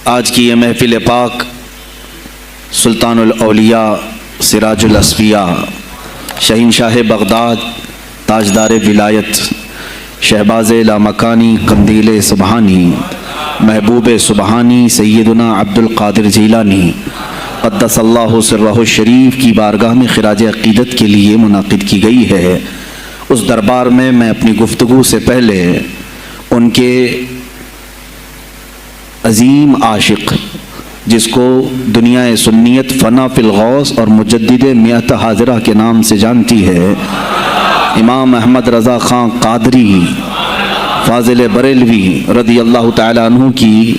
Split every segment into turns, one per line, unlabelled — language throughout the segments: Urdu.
آج کی یہ محفل پاک سلطان الاولیاء سراج الاسفیاء شہنشاہ بغداد تاجدار ولایت شہباز لامکانی قندیل سبحانی محبوب سبحانی سیدنا عبد القادر جیلانی قدس اللہ سرہ الشریف کی بارگاہ میں خراج عقیدت کے لیے منعقد کی گئی ہے۔ اس دربار میں اپنی گفتگو سے پہلے ان کے عظیم عاشق جس کو دنیا سنیت فنا فی الغوث اور مجدد میت حاضرہ کے نام سے جانتی ہے، امام احمد رضا خان قادری فاضل بریلوی رضی اللہ تعالیٰ عنہ کی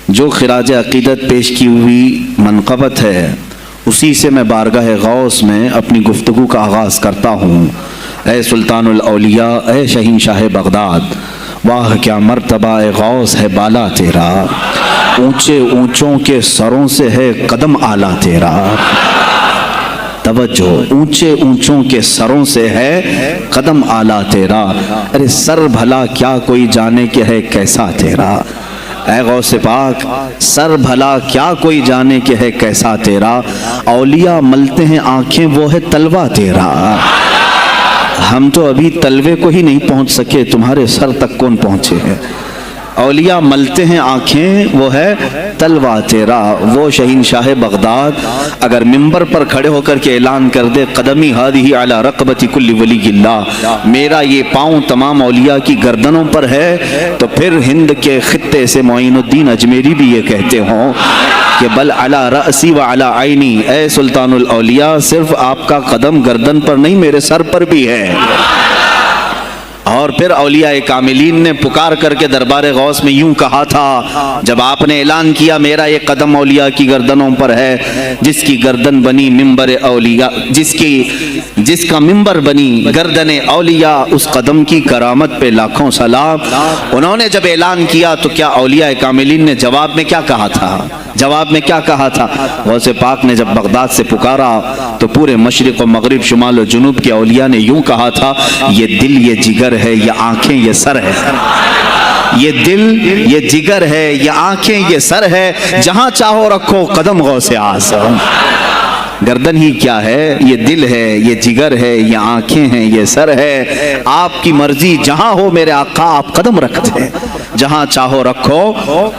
جو خراج عقیدت پیش کی ہوئی منقبت ہے، اسی سے میں بارگاہ غوث میں اپنی گفتگو کا آغاز کرتا ہوں۔ اے سلطان الاولیاء، اے شہنشاہ بغداد، واہ کیا مرتبہ اے غوث ہے بالا تیرا، اونچے اونچوں کے سروں سے ہے قدم اعلیٰ تیرا۔ توجہ، اونچے اونچوں کے سروں سے ہے قدم اعلیٰ تیرا، ارے سر بھلا کیا کوئی جانے کہ ہے کیسا تیرا۔ اے غوث پاک، سر بھلا کیا کوئی جانے کہ ہے کیسا تیرا، اولیاء ملتے ہیں آنکھیں وہ ہے تلوہ تیرا۔ ہم تو ابھی تلوے کو ہی نہیں پہنچ سکے، تمہارے سر تک کون پہنچے ہیں۔ اولیاء ملتے ہیں آنکھیں وہ ہے تلوہ تیرا۔ وہ شہنشاہ بغداد اگر ممبر پر کھڑے ہو کر کے اعلان کر دے قدمی ہادی علی رقبتی کل ولی اللہ، میرا یہ پاؤں تمام اولیاء کی گردنوں پر ہے، تو پھر ہند کے خطے سے معین الدین اجمیری بھی یہ کہتے ہوں کہ بل علی رأسی و علی عینی، اے سلطان الاولیاء صرف آپ کا قدم گردن پر نہیں میرے سر پر بھی ہے۔ اور پھر اولیاء کاملین نے پکار کر کے دربار غوث میں یوں کہا تھا جب آپ نے اعلان کیا میرا یہ قدم اولیاء کی گردنوں پر ہے، جس کی گردن بنی ممبر اولیاء، جس کا ممبر بنی گردن اولیاء، اس قدم کی کرامت پہ لاکھوں سلام۔ انہوں نے جب اعلان کیا تو کیا اولیاء کاملین نے جواب میں کیا کہا تھا؟ جواب میں کیا کہا تھا؟ غوث پاک نے جب بغداد سے پکارا تو پورے مشرق و مغرب شمال و جنوب کے اولیاء نے یوں کہا تھا، یہ دل یہ جگر ہے، یہ آنکھیں یہ سر ہے۔ یہ دل یہ جگر ہے، یہ آنکھیں یہ سر ہے، جہاں چاہو رکھو قدم غوث اعظم۔ گردن ہی کیا ہے، یہ دل ہے، یہ جگر ہے، یہ آنکھیں ہیں، یہ سر ہے، آپ کی مرضی جہاں ہو میرے آقا آپ قدم رکھتے ہیں، جہاں چاہو رکھو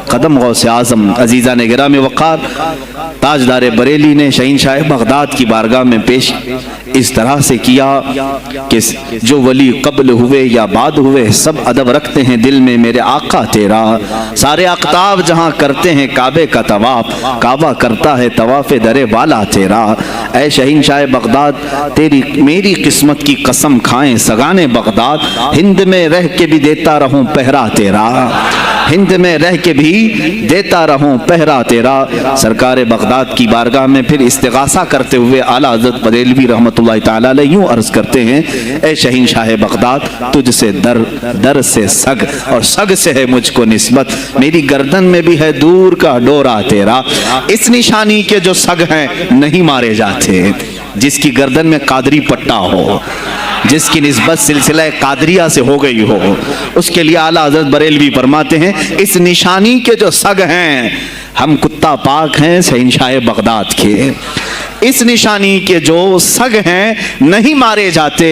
قدم غوث اعظم۔ عزیزان گرامی وقار، تاجدار بریلی نے شہنشاہ بغداد کی بارگاہ میں پیش اس طرح سے کیا کہ جو ولی قبل ہوئے یا بعد ہوئے سب ادب رکھتے ہیں دل میں میرے آقا تیرا، سارے اقطاب جہاں کرتے ہیں کعبے کا طواف، کعبہ کرتا ہے طواف در والا تیرا۔ اے شہنشاہ بغداد، تیری میری قسمت کی قسم کھائیں سگانے بغداد، ہند میں رہ کے بھی دیتا رہوں پہرا تیرا، ہند میں رہ کے بھی دیتا رہوں پہرا تیرا۔ سرکار بغداد کی بارگاہ میں پھر استغاثہ کرتے ہوئے اعلیٰ حضرت بریلوی رحمۃ اللہ تعالیٰ علیہ یوں عرض کرتے ہیں، اے شہنشاہ بغداد، تجھ سے در سے سگ اور سگ سے ہے مجھ کو نسبت، میری گردن میں بھی ہے دور کا ڈورا تیرا، اس نشانی کے جو سگ ہیں نہیں مارے جاتے۔ جس کی گردن میں قادری پٹا ہو، جس کی نسبت سلسلہ قادریہ سے ہو گئی ہو، اس کے لیے اعلیٰ حضرت بریلوی فرماتے ہیں اس نشانی کے جو سگ ہیں، ہم کتا پاک ہیں شہنشاہ بغداد کے، اس نشانی کے جو سگ ہیں نہیں مارے جاتے،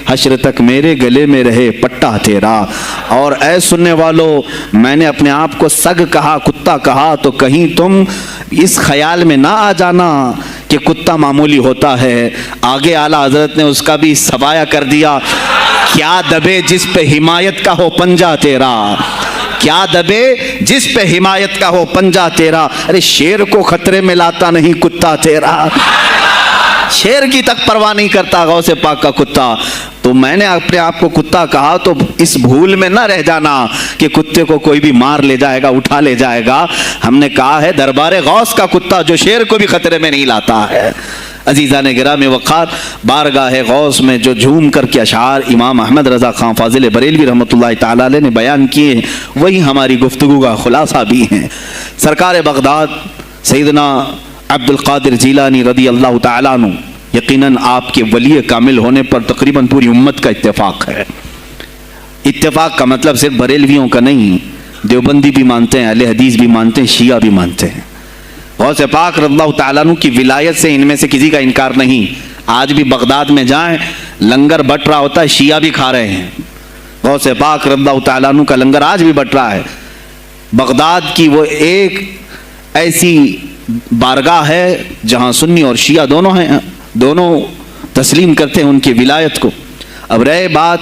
حشر تک میرے گلے میں رہے پٹا تیرا۔ اور اے سننے والو، میں نے اپنے آپ کو سگ کہا، کتا کہا، تو کہیں تم اس خیال میں نہ آ جانا کہ کتا معمولی ہوتا ہے۔ آگے اعلیٰ حضرت نے اس کا بھی سوایہ کر دیا، کیا دبے جس پہ حمایت کا ہو پنجہ تیرا، کیا دبے جس پہ حمایت کا ہو پنجہ تیرا، ارے شیر کو خطرے میں لاتا نہیں کتا تیرا، شیر کی تک پرواہ نہیں کرتا غوث پاک کا کتا۔ تو میں نے اپنے آپ کو کتا کہا تو اس بھول میں نہ رہ جانا کہ کتے کو کوئی بھی مار لے جائے گا، اٹھا لے جائے گا۔ ہم نے کہا ہے دربار غوث کا کتا جو شیر کو بھی خطرے میں نہیں لاتا ہے۔ عزیزان گرامی وقار، بارگاہ غوث میں جو جھوم کر کے اشعار امام احمد رضا خان فاضل بریلوی رحمۃ اللہ تعالیٰ علیہ نے بیان کیے ہیں، وہی ہماری گفتگو کا خلاصہ بھی ہیں۔ سرکار بغداد سیدنا عبد القادر جیلانی رضی اللہ تعالیٰ عنہ، یقیناً آپ کے ولی کامل ہونے پر تقریباً پوری امت کا اتفاق ہے۔ اتفاق کا مطلب صرف بریلویوں کا نہیں، دیوبندی بھی مانتے ہیں, اہل حدیث بھی مانتے ہیں, شیعہ بھی مانتے ہیں. غوث پاک رضی اللہ تعالیٰ عنہ کی ولایت سے ان میں سے کسی کا انکار نہیں. آج بھی بغداد میں جائیں, لنگر بٹ رہا ہوتا ہے, شیعہ بھی کھا رہے ہیں. غوث پاک رضی اللہ تعالیٰ عنہ کا لنگر آج بھی بٹ رہا ہے. بغداد کی وہ ایک ایسی بارگاہ ہے جہاں سنی اور شیعہ دونوں ہیں, دونوں تسلیم کرتے ہیں ان کی ولایت کو. اب رہے بات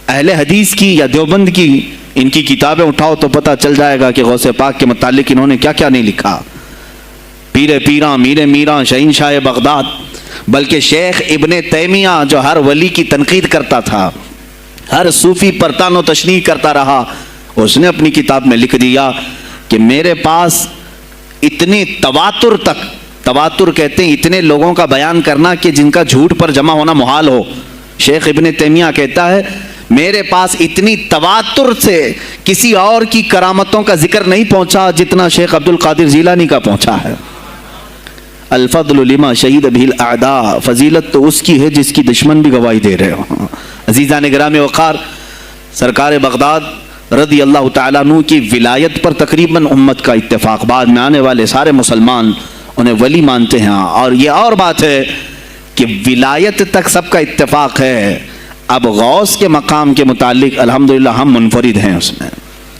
اہل حدیث کی یا دیوبند کی, ان کی کتابیں اٹھاؤ تو پتہ چل جائے گا کہ غوث پاک کے متعلق انہوں نے کیا کیا نہیں لکھا. پیر پیراں, میر میراں, شہنشاہ بغداد, بلکہ شیخ ابن تیمیہ جو ہر ولی کی تنقید کرتا تھا, ہر صوفی پر تان و تشنیع کرتا رہا, اس نے اپنی کتاب میں لکھ دیا کہ میرے پاس اتنے تواتر تک, تواتر کہتے ہیں اتنے لوگوں کا بیان کرنا کہ جن کا جھوٹ پر جمع ہونا محال ہو. شیخ ابن تیمیہ کہتا ہے میرے پاس اتنی تواتر سے کسی اور کی کرامتوں کا ذکر نہیں پہنچا جتنا شیخ عبد القادر جیلانی کا پہنچا ہے. الفضل لما شہید بہ الاعداء, فضیلت تو اس کی ہے جس کی دشمن بھی گواہی دے رہے ہوں. عزیزان گرامی وقار, سرکار بغداد رضی اللہ تعالیٰ عنہ کی ولایت پر تقریباً امت کا اتفاق, بعد میں آنے والے سارے مسلمان انہیں ولی مانتے ہیں. اور یہ اور بات ہے کہ ولایت تک سب کا اتفاق ہے. اب غوث کے مقام کے متعلق الحمدللہ ہم منفرد ہیں اس میں,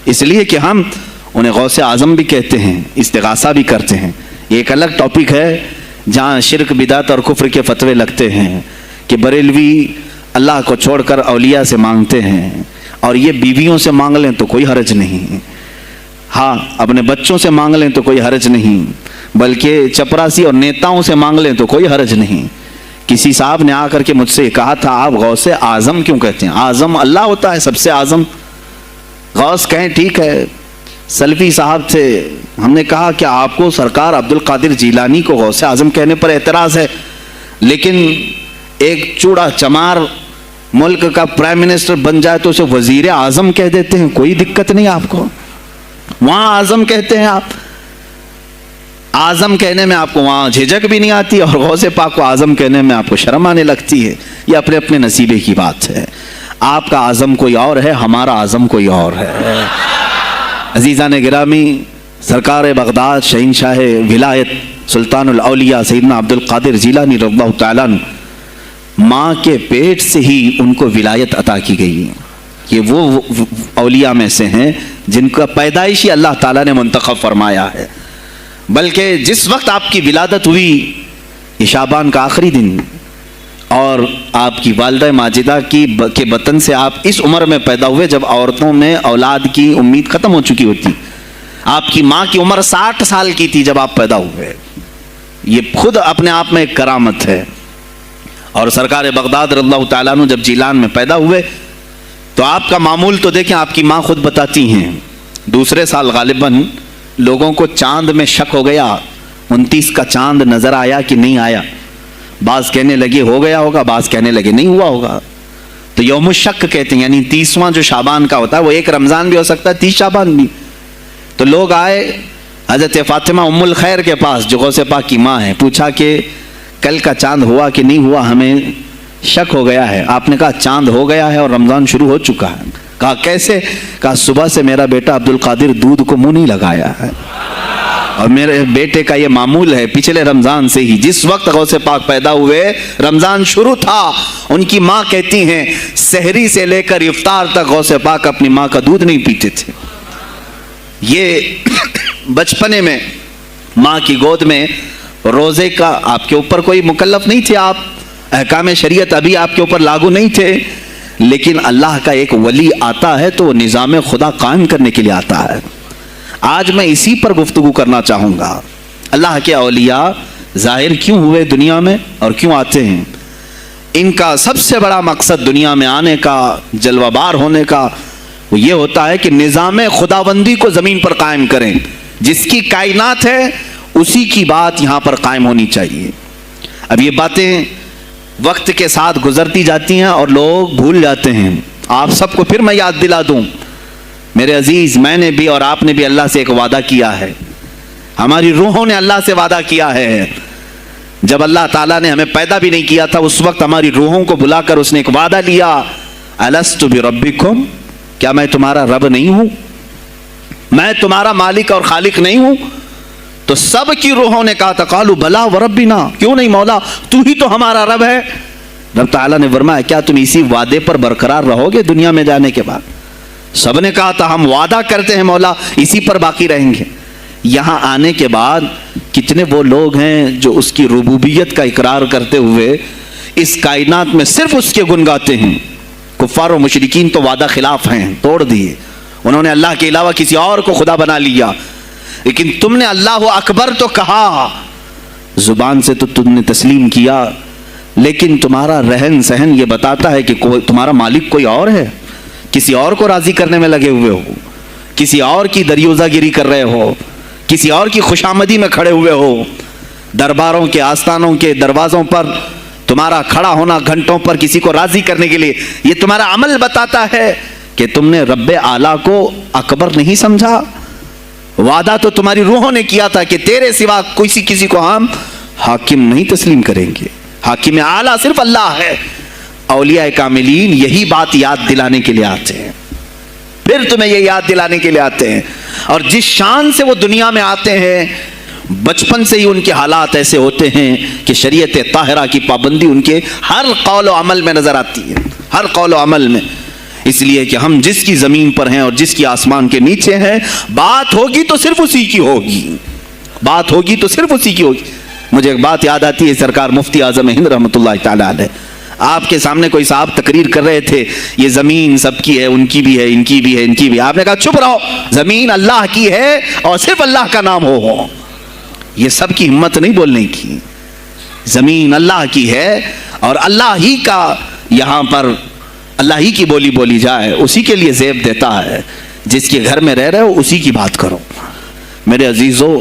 اس لیے کہ ہم انہیں غوث اعظم بھی کہتے ہیں, استغاثہ بھی کرتے ہیں. یہ ایک الگ ٹاپک ہے جہاں شرک بدعت اور کفر کے فتوے لگتے ہیں کہ بریلوی اللہ کو چھوڑ کر اولیاء سے مانگتے ہیں, اور یہ بیویوں سے مانگ لیں تو کوئی حرج نہیں, ہاں اپنے بچوں سے مانگ لیں تو کوئی حرج نہیں, بلکہ چپراسی اور نیتاؤں سے مانگ لیں تو کوئی حرج نہیں. کسی صاحب نے آ کر کے مجھ سے کہا تھا آپ غوث اعظم کیوں کہتے ہیں؟ اعظم اللہ ہوتا ہے سب سے اعظم. غوث کہیں ٹھیک ہے. سلفی صاحب تھے, ہم نے کہا کہ آپ کو سرکار عبد القادر جیلانی کو غوث اعظم کہنے پر اعتراض ہے, لیکن ایک چوڑا چمار ملک کا پرائم منسٹر بن جائے تو اسے وزیر اعظم کہہ دیتے ہیں, کوئی دقت نہیں آپ کو. وہاں اعظم کہتے ہیں آپ, اعظم کہنے میں آپ کو وہاں جھجک بھی نہیں آتی, اور غوث پاک کو اعظم کہنے میں آپ کو شرم آنے لگتی ہے. یہ اپنے اپنے نصیبے کی بات ہے. آپ کا اعظم کوئی اور ہے, ہمارا اعظم کوئی اور ہے. عزیزان گرامی, سرکار بغداد شہنشاہ ولایت سلطان الاولیاء سیدنا عبد القادر جیلانی رضی اللہ تعالیٰ عنہ, ماں کے پیٹ سے ہی ان کو ولایت عطا کی گئی. یہ وہ اولیاء میں سے ہیں جن کا پیدائشی اللہ تعالیٰ نے منتخب فرمایا ہے. بلکہ جس وقت آپ کی ولادت ہوئی, یہ شعبان کا آخری دن, اور آپ کی والدہ ماجدہ کے بطن سے آپ اس عمر میں پیدا ہوئے جب عورتوں میں اولاد کی امید ختم ہو چکی ہوتی. آپ کی ماں کی عمر 60 سال کی تھی جب آپ پیدا ہوئے. یہ خود اپنے آپ میں ایک کرامت ہے. اور سرکار بغداد رضی اللہ تعالیٰ عنہ جب جیلان میں پیدا ہوئے تو آپ کا معمول تو دیکھیں, آپ کی ماں خود بتاتی ہیں, دوسرے سال غالباً لوگوں کو چاند میں شک ہو گیا, 29 کا چاند نظر آیا کہ نہیں آیا. بعض کہنے لگے ہو گیا ہوگا, بعض کہنے لگے نہیں ہوا ہوگا. تو یوم الشک کہتے ہیں, یعنی 30واں جو شعبان کا ہوتا ہے, وہ ایک رمضان بھی ہو سکتا ہے, 30 شعبان بھی. تو لوگ آئے حضرت فاطمہ ام الخیر کے پاس جو غوث پاک کی ماں ہے, پوچھا کہ کل کا چاند ہوا کہ نہیں ہوا, ہمیں شک ہو گیا ہے. آپ نے کہا چاند ہو گیا ہے اور رمضان شروع ہو چکا ہے. کہا کیسے؟ کہا صبح سے میرا بیٹا عبد القادر دودھ کو منہ نہیں لگایا ہے, اور میرے بیٹے کا یہ معمول ہے پچھلے رمضان سے ہی. جس وقت غوث پاک پیدا ہوئے رمضان شروع تھا. ان کی ماں کہتی ہیں سحری سے لے کر افطار تک غوث پاک اپنی ماں کا دودھ نہیں پیتے تھے. یہ بچپنے میں ماں کی گود میں روزے کا آپ کے اوپر کوئی مکلف نہیں تھے, آپ احکام شریعت ابھی آپ کے اوپر لاگو نہیں تھے, لیکن اللہ کا ایک ولی آتا ہے تو وہ نظام خدا قائم کرنے کے لیے آتا ہے. آج میں اسی پر گفتگو کرنا چاہوں گا. اللہ کے اولیاء ظاہر کیوں ہوئے دنیا میں اور کیوں آتے ہیں؟ ان کا سب سے بڑا مقصد دنیا میں آنے کا, جلوہ بار ہونے کا, وہ یہ ہوتا ہے کہ نظام خداوندی کو زمین پر قائم کریں. جس کی کائنات ہے اسی کی بات یہاں پر قائم ہونی چاہیے. اب یہ باتیں وقت کے ساتھ گزرتی جاتی ہیں اور لوگ بھول جاتے ہیں. آپ سب کو پھر میں یاد دلا دوں, میرے عزیز, میں نے بھی اور آپ نے بھی اللہ سے ایک وعدہ کیا ہے. ہماری روحوں نے اللہ سے وعدہ کیا ہے. جب اللہ تعالیٰ نے ہمیں پیدا بھی نہیں کیا تھا اس وقت ہماری روحوں کو بلا کر اس نے ایک وعدہ لیا, الست بربکم, کیا میں تمہارا رب نہیں ہوں؟ میں تمہارا مالک اور خالق نہیں ہوں؟ تو سب کی روحوں نے کہا تھا قالوا بلا وربنا، کیوں نہیں مولا، تو ہی تو ہمارا رب ہے۔ رب تعالیٰ نے فرمایا کیا تم اسی وعدے پر برقرار رہو گے دنیا میں جانے کے بعد؟ سب نے کہا تھا ہم وعدہ کرتے ہیں مولا اسی پر باقی رہیں گے۔ یہاں آنے کے بعد کتنے وہ لوگ ہیں جو اس کی ربوبیت کا اقرار کرتے ہوئے اس کائنات میں صرف اس کے گن گاتے ہیں۔ کفار و مشرکین تو وعدہ خلاف ہیں، توڑ دیے، انہوں نے اللہ کے علاوہ کسی اور کو خدا بنا لیا، لیکن تم نے اللہ اکبر تو کہا، زبان سے تو تم نے تسلیم کیا، لیکن تمہارا رہن سہن یہ بتاتا ہے کہ تمہارا مالک کوئی اور ہے، کسی اور کو راضی کرنے میں لگے ہوئے ہو، کسی اور کی دریوزہ گیری کر رہے ہو، کسی اور کی خوشامدی میں کھڑے ہوئے ہو، درباروں کے آستانوں کے دروازوں پر تمہارا کھڑا ہونا گھنٹوں پر کسی کو راضی کرنے کے لیے، یہ تمہارا عمل بتاتا ہے کہ تم نے رب اعلیٰ کو اکبر نہیں سمجھا۔ وعدہ تو تمہاری روحوں نے کیا تھا کہ تیرے سوا کسی کو ہم حاکم نہیں تسلیم کریں گے، حاکم اعلیٰ صرف اللہ ہے۔ اولیاء کاملین یہی بات یاد دلانے کے لیے آتے ہیں، پھر تمہیں یہ یاد دلانے کے لیے آتے ہیں، اور جس شان سے وہ دنیا میں آتے ہیں بچپن سے ہی ان کے حالات ایسے ہوتے ہیں کہ شریعت طاہرہ کی پابندی ان کے ہر قول و عمل میں نظر آتی ہے، ہر قول و عمل میں۔ اس لیے کہ ہم جس کی زمین پر ہیں اور جس کی آسمان کے نیچے ہیں، بات ہوگی تو صرف اسی کی ہوگی، بات ہوگی تو صرف اسی کی ہوگی۔ مجھے ایک بات یاد آتی ہے، سرکار مفتی اعظم ہند رحمۃ اللہ تعالی علیہ، آپ کے سامنے کوئی صاحب تقریر کر رہے تھے، یہ زمین سب کی ہے، ان کی بھی ہے، ان کی بھی ہے، ان کی بھی ہے۔ آپ نے کہا چپ رہو، زمین اللہ کی ہے اور صرف اللہ کا نام ہو۔ یہ سب کی ہمت نہیں بولنے کی، زمین اللہ کی ہے اور اللہ ہی کا، یہاں پر اللہ ہی کی بولی بولی جائے، اسی کے لیے زیب دیتا ہے۔ جس کے گھر میں رہ رہے ہو اسی کی بات کرو۔ میرے عزیزو،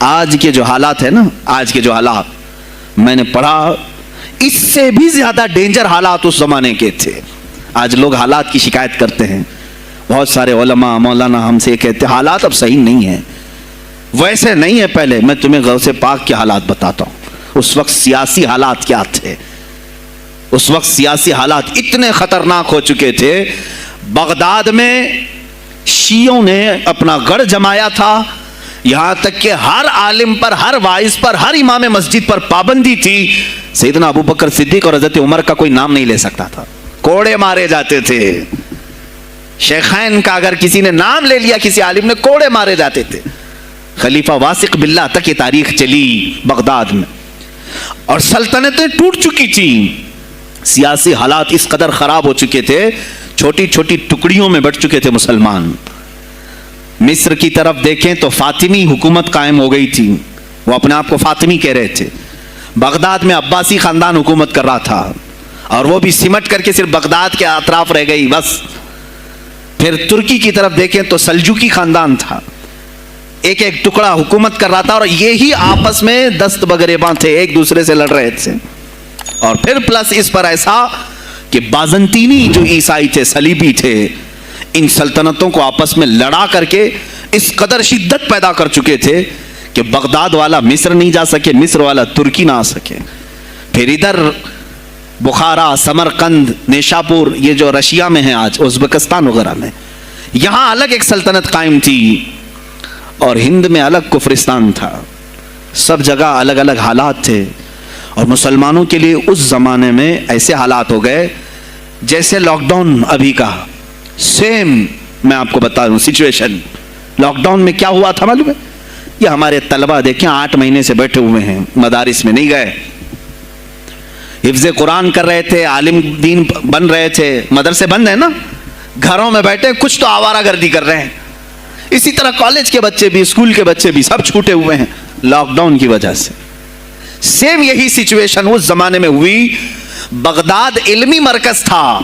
آج کے جو حالات ہیں نا، آج کے جو حالات میں نے پڑھا، اس سے بھی زیادہ ڈینجر حالات اس زمانے کے تھے۔ آج لوگ حالات کی شکایت کرتے ہیں، بہت سارے علماء مولانا ہم سے کہتے ہیں حالات اب صحیح نہیں ہیں، ویسے نہیں ہے پہلے۔ میں تمہیں غوث پاک کے حالات بتاتا ہوں، اس وقت سیاسی حالات کیا تھے۔ اس وقت سیاسی حالات اتنے خطرناک ہو چکے تھے، بغداد میں شیعوں نے اپنا گڑھ جمایا تھا، یہاں تک کہ ہر عالم پر، ہر واعظ پر، ہر امام مسجد پر پابندی تھی، سیدنا ابو بکر صدیق اور حضرت عمر کا کوئی نام نہیں لے سکتا تھا، کوڑے مارے جاتے تھے۔ شیخین کا اگر کسی نے نام لے لیا کسی عالم نے، کوڑے مارے جاتے تھے۔ خلیفہ واثق باللہ تک یہ تاریخ چلی بغداد میں، اور سلطنتیں ٹوٹ چکی تھیں، سیاسی حالات اس قدر خراب ہو چکے تھے، چھوٹی چھوٹی ٹکڑیوں میں بٹ چکے تھے مسلمان۔ مصر کی طرف دیکھیں تو فاطمی حکومت قائم ہو گئی تھی، وہ اپنے آپ کو فاطمی کہہ رہے تھے۔ بغداد میں عباسی خاندان حکومت کر رہا تھا، اور وہ بھی سمٹ کر کے صرف بغداد کے اطراف رہ گئی بس۔ پھر ترکی کی طرف دیکھیں تو سلجوکی خاندان تھا، ایک ایک ٹکڑا حکومت کر رہا تھا، اور یہی آپس میں دست بگریباں تھے، ایک دوسرے سے لڑ رہے تھے۔ اور پھر پلس اس پر ایسا کہ بازنطینی جو عیسائی تھے، صلیبی تھے، ان سلطنتوں کو آپس میں لڑا کر کے اس قدر شدت پیدا کر چکے تھے کہ بغداد والا مصر نہیں جا سکے، مصر والا ترکی نہ آ سکے۔ پھر ادھر بخارا، سمرقند، نیشاپور، یہ جو رشیا میں ہیں آج، ازبکستان وغیرہ میں، یہاں الگ ایک سلطنت قائم تھی، اور ہند میں الگ کفرستان تھا۔ سب جگہ الگ الگ حالات تھے، اور مسلمانوں کے لیے اس زمانے میں ایسے حالات ہو گئے جیسے لاک ڈاؤن ابھی کا سیم۔ میں آپ کو بتا دوں سچویشن، لاک ڈاؤن میں کیا ہوا تھا معلوم ہے؟ یہ ہمارے طلبہ دیکھیں 8 مہینے سے بیٹھے ہوئے ہیں، مدارس میں نہیں گئے، حفظ قرآن کر رہے تھے، عالم دین بن رہے تھے، مدرسے بند ہیں نا، گھروں میں بیٹھے کچھ تو آوارہ گردی کر رہے ہیں۔ اسی طرح کالج کے بچے بھی، اسکول کے بچے بھی، سب چھوٹے ہوئے ہیں لاک ڈاؤن کی وجہ سے۔ سیم یہی سچویشن اس زمانے میں ہوئی۔ بغداد علمی مرکز تھا،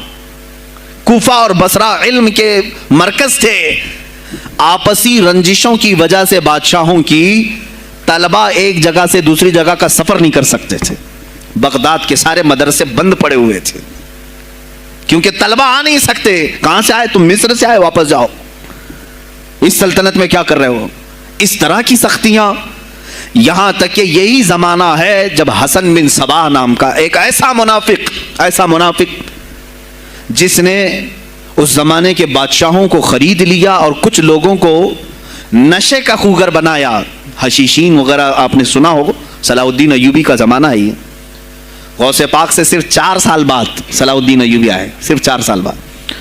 کوفہ اور بصرہ علم کے مرکز تھے، آپسی رنجشوں کی وجہ سے بادشاہوں کی طلبہ ایک جگہ سے دوسری جگہ کا سفر نہیں کر سکتے تھے، بغداد کے سارے مدرسے بند پڑے ہوئے تھے، کیونکہ طلبہ آ نہیں سکتے۔ کہاں سے آئے تم؟ مصر سے آئے، واپس جاؤ، اس سلطنت میں کیا کر رہے ہو؟ اس طرح کی سختیاں، یہاں تک کہ یہی زمانہ ہے جب حسن بن صباح نام کا ایک ایسا منافق جس نے اس زمانے کے بادشاہوں کو خرید لیا اور کچھ لوگوں کو نشے کا خوگر بنایا. حشیشین وغیرہ آپ نے سنا ہو, صلاح الدین ایوبی کا زمانہ ہے. غوث پاک سے صرف 4 سال بعد صلاح الدین ایوبی آئے, صرف 4 سال بعد.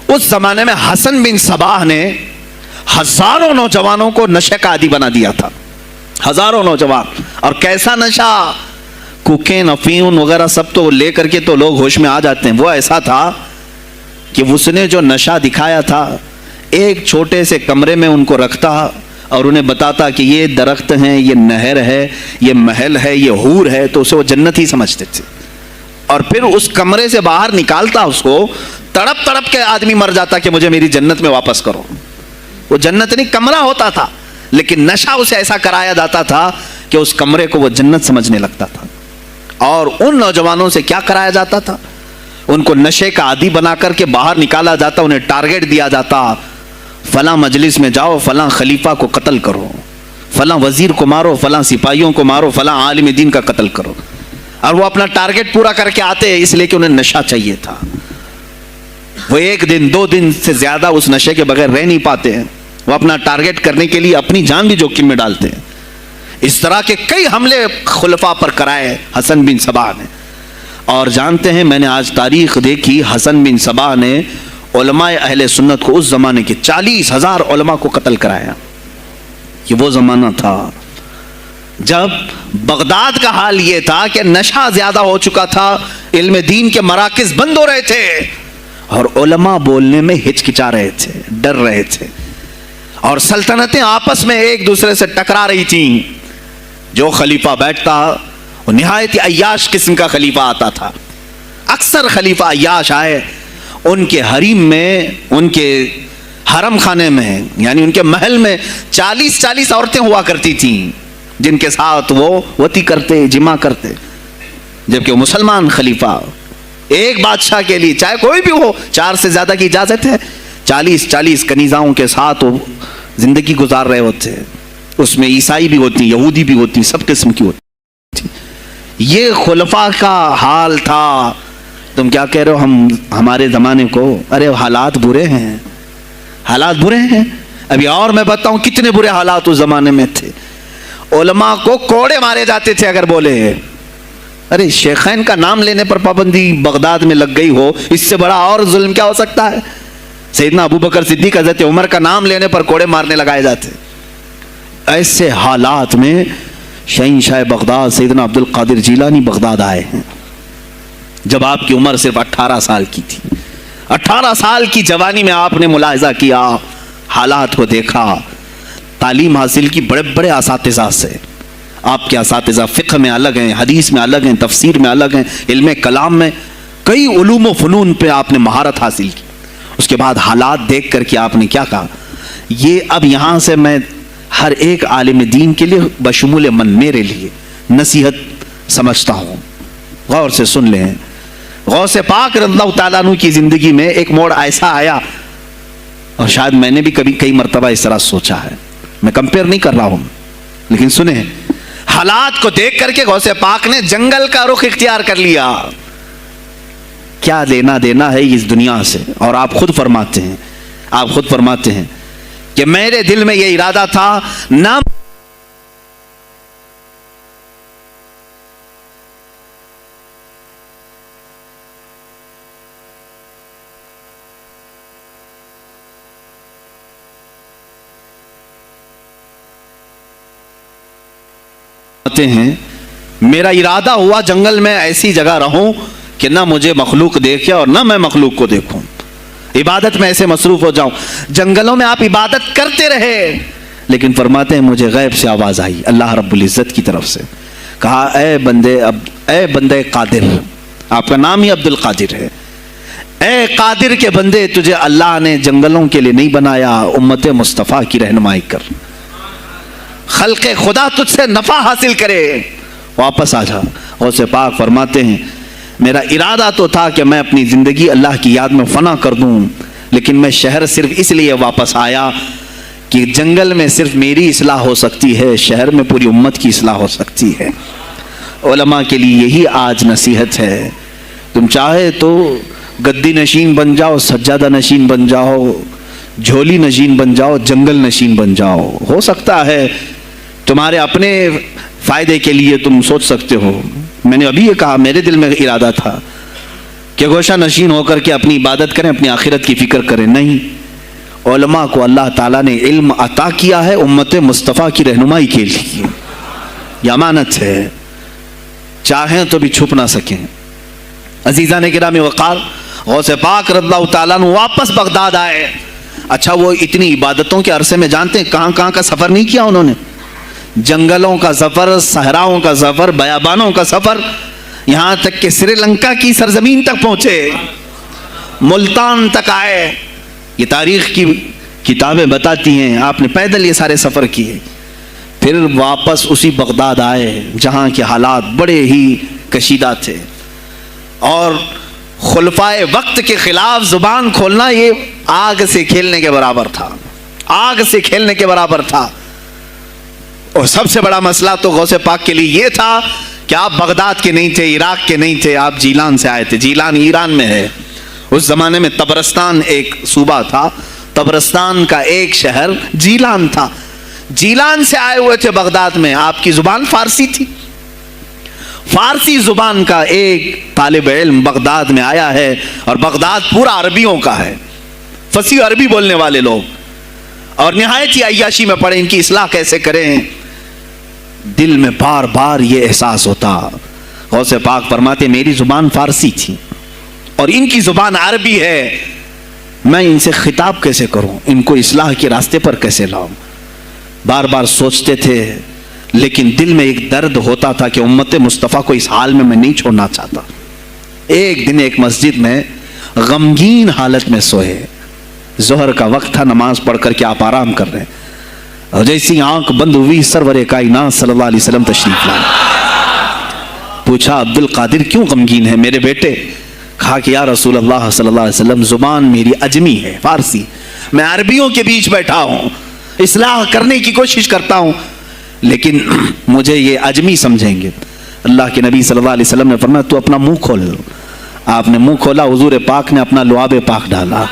اس زمانے میں حسن بن صباح نے ہزاروں نوجوانوں کو نشے کا عادی بنا دیا تھا, ہزاروں نوجوان. اور کیسا نشہ, کوکین, افیون وغیرہ سب تو لے کر کے تو لوگ ہوش میں آ جاتے ہیں. وہ ایسا تھا کہ اس نے جو نشہ دکھایا تھا, ایک چھوٹے سے کمرے میں ان کو رکھتا اور انہیں بتاتا کہ یہ درخت ہیں, یہ نہر ہے, یہ محل ہے, یہ حور ہے, تو اسے وہ جنت ہی سمجھتے تھے. اور پھر اس کمرے سے باہر نکالتا اس کو, تڑپ تڑپ کے آدمی مر جاتا کہ مجھے میری جنت میں واپس کرو. وہ جنت نہیں, کمرہ ہوتا تھا, لیکن نشہ اسے ایسا کرایا جاتا تھا کہ اس کمرے کو وہ جنت سمجھنے لگتا تھا. اور ان نوجوانوں سے کیا کرایا جاتا تھا, ان کو نشے کا عادی بنا کر کے باہر نکالا جاتا, انہیں ٹارگٹ دیا جاتا, فلاں مجلس میں جاؤ, فلاں خلیفہ کو قتل کرو, فلاں وزیر کو مارو, فلاں سپاہیوں کو مارو, فلاں عالم دین کا قتل کرو. اور وہ اپنا ٹارگٹ پورا کر کے آتے, اس لیے کہ انہیں نشہ چاہیے تھا. وہ 1 دن 2 دن سے زیادہ اس نشے کے بغیر رہ نہیں پاتے ہیں. وہ اپنا ٹارگٹ کرنے کے لیے اپنی جان بھی جوخم میں ڈالتے ہیں. اس طرح کے کئی حملے خلفاء پر کرائے حسن بن صباح نے. اور جانتے ہیں, میں نے آج تاریخ دیکھی, حسن بن صباح نے علماء اہل سنت کو, اس زمانے کے 40,000 علماء کو قتل کرایا. یہ وہ زمانہ تھا جب بغداد کا حال یہ تھا کہ نشہ زیادہ ہو چکا تھا, علم دین کے مراکز بند ہو رہے تھے, اور علماء بولنے میں ہچکچا رہے تھے, ڈر رہے تھے, اور سلطنتیں آپس میں ایک دوسرے سے ٹکرا رہی تھیں. جو خلیفہ بیٹھتا وہ نہایت عیاش قسم کا خلیفہ آتا تھا. اکثر خلیفہ عیاش آئے, ان کے حریم میں, ان کے حرم خانے میں, یعنی ان کے محل میں 40 عورتیں ہوا کرتی تھیں جن کے ساتھ وہ وطی کرتے, جمع کرتے. جبکہ وہ مسلمان خلیفہ, ایک بادشاہ کے لیے چاہے کوئی بھی ہو 4 سے زیادہ کی اجازت ہے, 40 کنیزاؤں کے ساتھ وہ زندگی گزار رہے ہوتے. اس میں عیسائی بھی ہوتی, یہودی بھی ہوتی, سب قسم کی ہوتی. یہ خلفاء کا حال تھا. تم کیا کہہ رہے ہو ہمارے زمانے کو؟ ارے حالات برے ہیں, حالات برے ہیں. ابھی اور میں بتاؤں کتنے برے حالات اس زمانے میں تھے. علماء کو کوڑے مارے جاتے تھے اگر بولے. ارے شیخین کا نام لینے پر پابندی بغداد میں لگ گئی ہو, اس سے بڑا اور ظلم کیا ہو سکتا ہے؟ سیدنا ابو بکر صدیق, حضرت عمر کا نام لینے پر کوڑے مارنے لگائے جاتے. ایسے حالات میں شہنشاہ بغداد سیدنا عبد القادر جیلانی بغداد آئے ہیں جب آپ کی عمر صرف 18 سال کی تھی. 18 سال کی جوانی میں آپ نے ملاحظہ کیا, حالات کو دیکھا, تعلیم حاصل کی بڑے بڑے اساتذہ سے. آپ کے اساتذہ فقہ میں الگ ہیں, حدیث میں الگ ہیں, تفسیر میں الگ ہیں, علم کلام میں, کئی علوم و فنون پہ آپ نے مہارت حاصل کی. اس کے بعد حالات دیکھ کر کے آپ نے کیا کہا, یہ اب یہاں سے میں ہر ایک عالم دین کے لیے بشمول من میرے لیے نصیحت سمجھتا ہوں, غور سے سن لیں. غوث پاک رضی اللہ تعالیٰ عنہ کی زندگی میں ایک موڑ ایسا آیا, اور شاید میں نے بھی کبھی کئی مرتبہ اس طرح سوچا ہے, میں کمپیئر نہیں کر رہا ہوں, لیکن سنیں, حالات کو دیکھ کر کے غوث پاک نے جنگل کا رخ اختیار کر لیا. کیا لینا دینا ہے اس دنیا سے؟ اور آپ خود فرماتے ہیں کہ میرے دل میں یہ ارادہ تھا, نہ ہیں, میرا ارادہ ہوا جنگل میں ایسی جگہ رہوں کہ نہ مجھے مخلوق دیکھے اور نہ میں مخلوق کو دیکھوں, عبادت میں ایسے مصروف ہو جاؤں. جنگلوں میں آپ عبادت کرتے رہے, لیکن فرماتے ہیں مجھے غیب سے آواز آئی اللہ رب العزت کی طرف سے, کہا اے بندے قادر, آپ کا نام ہی عبد القادر ہے, اے قادر کے بندے, تجھے اللہ نے جنگلوں کے لیے نہیں بنایا, امت مصطفیٰ کی رہنمائی کر, خلق خدا تجھ سے نفع حاصل کرے, واپس آ جا. غوث پاک فرماتے ہیں میرا ارادہ تو تھا کہ میں اپنی زندگی اللہ کی یاد میں فنا کر دوں, لیکن میں شہر صرف اس لیے واپس آیا کہ جنگل میں صرف میری اصلاح ہو سکتی ہے, شہر میں پوری امت کی اصلاح ہو سکتی ہے. علماء کے لیے یہی آج نصیحت ہے, تم چاہے تو گدی نشین بن جاؤ, سجادہ نشین بن جاؤ, جھولی نشین بن جاؤ، جنگل نشین بن جاؤ. ہو سکتا ہے تمہارے اپنے فائدے کے لیے تم سوچ سکتے ہو. میں نے ابھی یہ کہا، میرے دل میں ارادہ تھا کہ گوشہ نشین ہو کر کے اپنی عبادت کریں، اپنی آخرت کی فکر کریں. نہیں، علماء کو اللہ تعالیٰ نے علم عطا کیا ہے امت مصطفیٰ کی رہنمائی کے لیے. یہ امانت ہے، چاہیں تو بھی چھپ نہ سکیں. عزیزان گرامی وقار، غوث پاک رضی اللہ تعالیٰ عنہ واپس بغداد آئے. اچھا، وہ اتنی عبادتوں کے عرصے میں جانتے ہیں کہاں کہاں کا سفر نہیں کیا انہوں نے؟ جنگلوں کا سفر، صحراؤں کا سفر، بیابانوں کا سفر، یہاں تک کہ سری لنکا کی سرزمین تک پہنچے، ملتان تک آئے. یہ تاریخ کی کتابیں بتاتی ہیں آپ نے پیدل یہ سارے سفر کیے. پھر واپس اسی بغداد آئے جہاں کے حالات بڑے ہی کشیدہ تھے، اور خلفائے وقت کے خلاف زبان کھولنا یہ آگ سے کھیلنے کے برابر تھا، آگ سے کھیلنے کے برابر تھا. اور سب سے بڑا مسئلہ تو غوث پاک کے لیے یہ تھا کہ آپ بغداد کے نہیں تھے، عراق کے نہیں تھے، آپ جیلان سے آئے تھے. جیلان ایران میں ہے. اس زمانے میں طبرستان ایک صوبہ تھا، طبرستان کا ایک شہر جیلان تھا. جیلان سے آئے ہوئے تھے بغداد میں. آپ کی زبان فارسی تھی. فارسی زبان کا ایک طالب علم بغداد میں آیا ہے، اور بغداد پورا عربیوں کا ہے، فصیح عربی بولنے والے لوگ، اور نہایت ہی عیاشی میں پڑے ان کی اصلاح کیسے کریں. دل میں بار بار یہ احساس ہوتا. غوث پاک فرماتے میری زبان فارسی تھی اور ان کی زبان عربی ہے، میں ان سے خطاب کیسے کروں، ان کو اصلاح کے راستے پر کیسے لاؤں. بار بار سوچتے تھے، لیکن دل میں ایک درد ہوتا تھا کہ امت مصطفیٰ کو اس حال میں نہیں چھوڑنا چاہتا. ایک دن ایک مسجد میں غمگین حالت میں سوئے. ظہر کا وقت تھا، نماز پڑھ کر کے آپ آرام کر رہے ہیں، اور جیسی آنکھ بند ہوئی سرور کائنات صلی اللہ علیہ وسلم تشریف لائے. پوچھا عبد القادر کیوں غمگین ہے میرے بیٹے؟ کہا کہ یا رسول اللہ صلی اللہ علیہ وسلم زبان میری اجمی ہے، فارسی، میں عربیوں کے بیچ بیٹھا ہوں، اصلاح کرنے کی کوشش کرتا ہوں، لیکن مجھے یہ اجمی سمجھیں گے. اللہ کے نبی صلی اللہ علیہ وسلم نے فرمایا تو اپنا منہ کھول. آپ نے منہ کھولا، حضور پاک نے اپنا لعاب پاک ڈالا.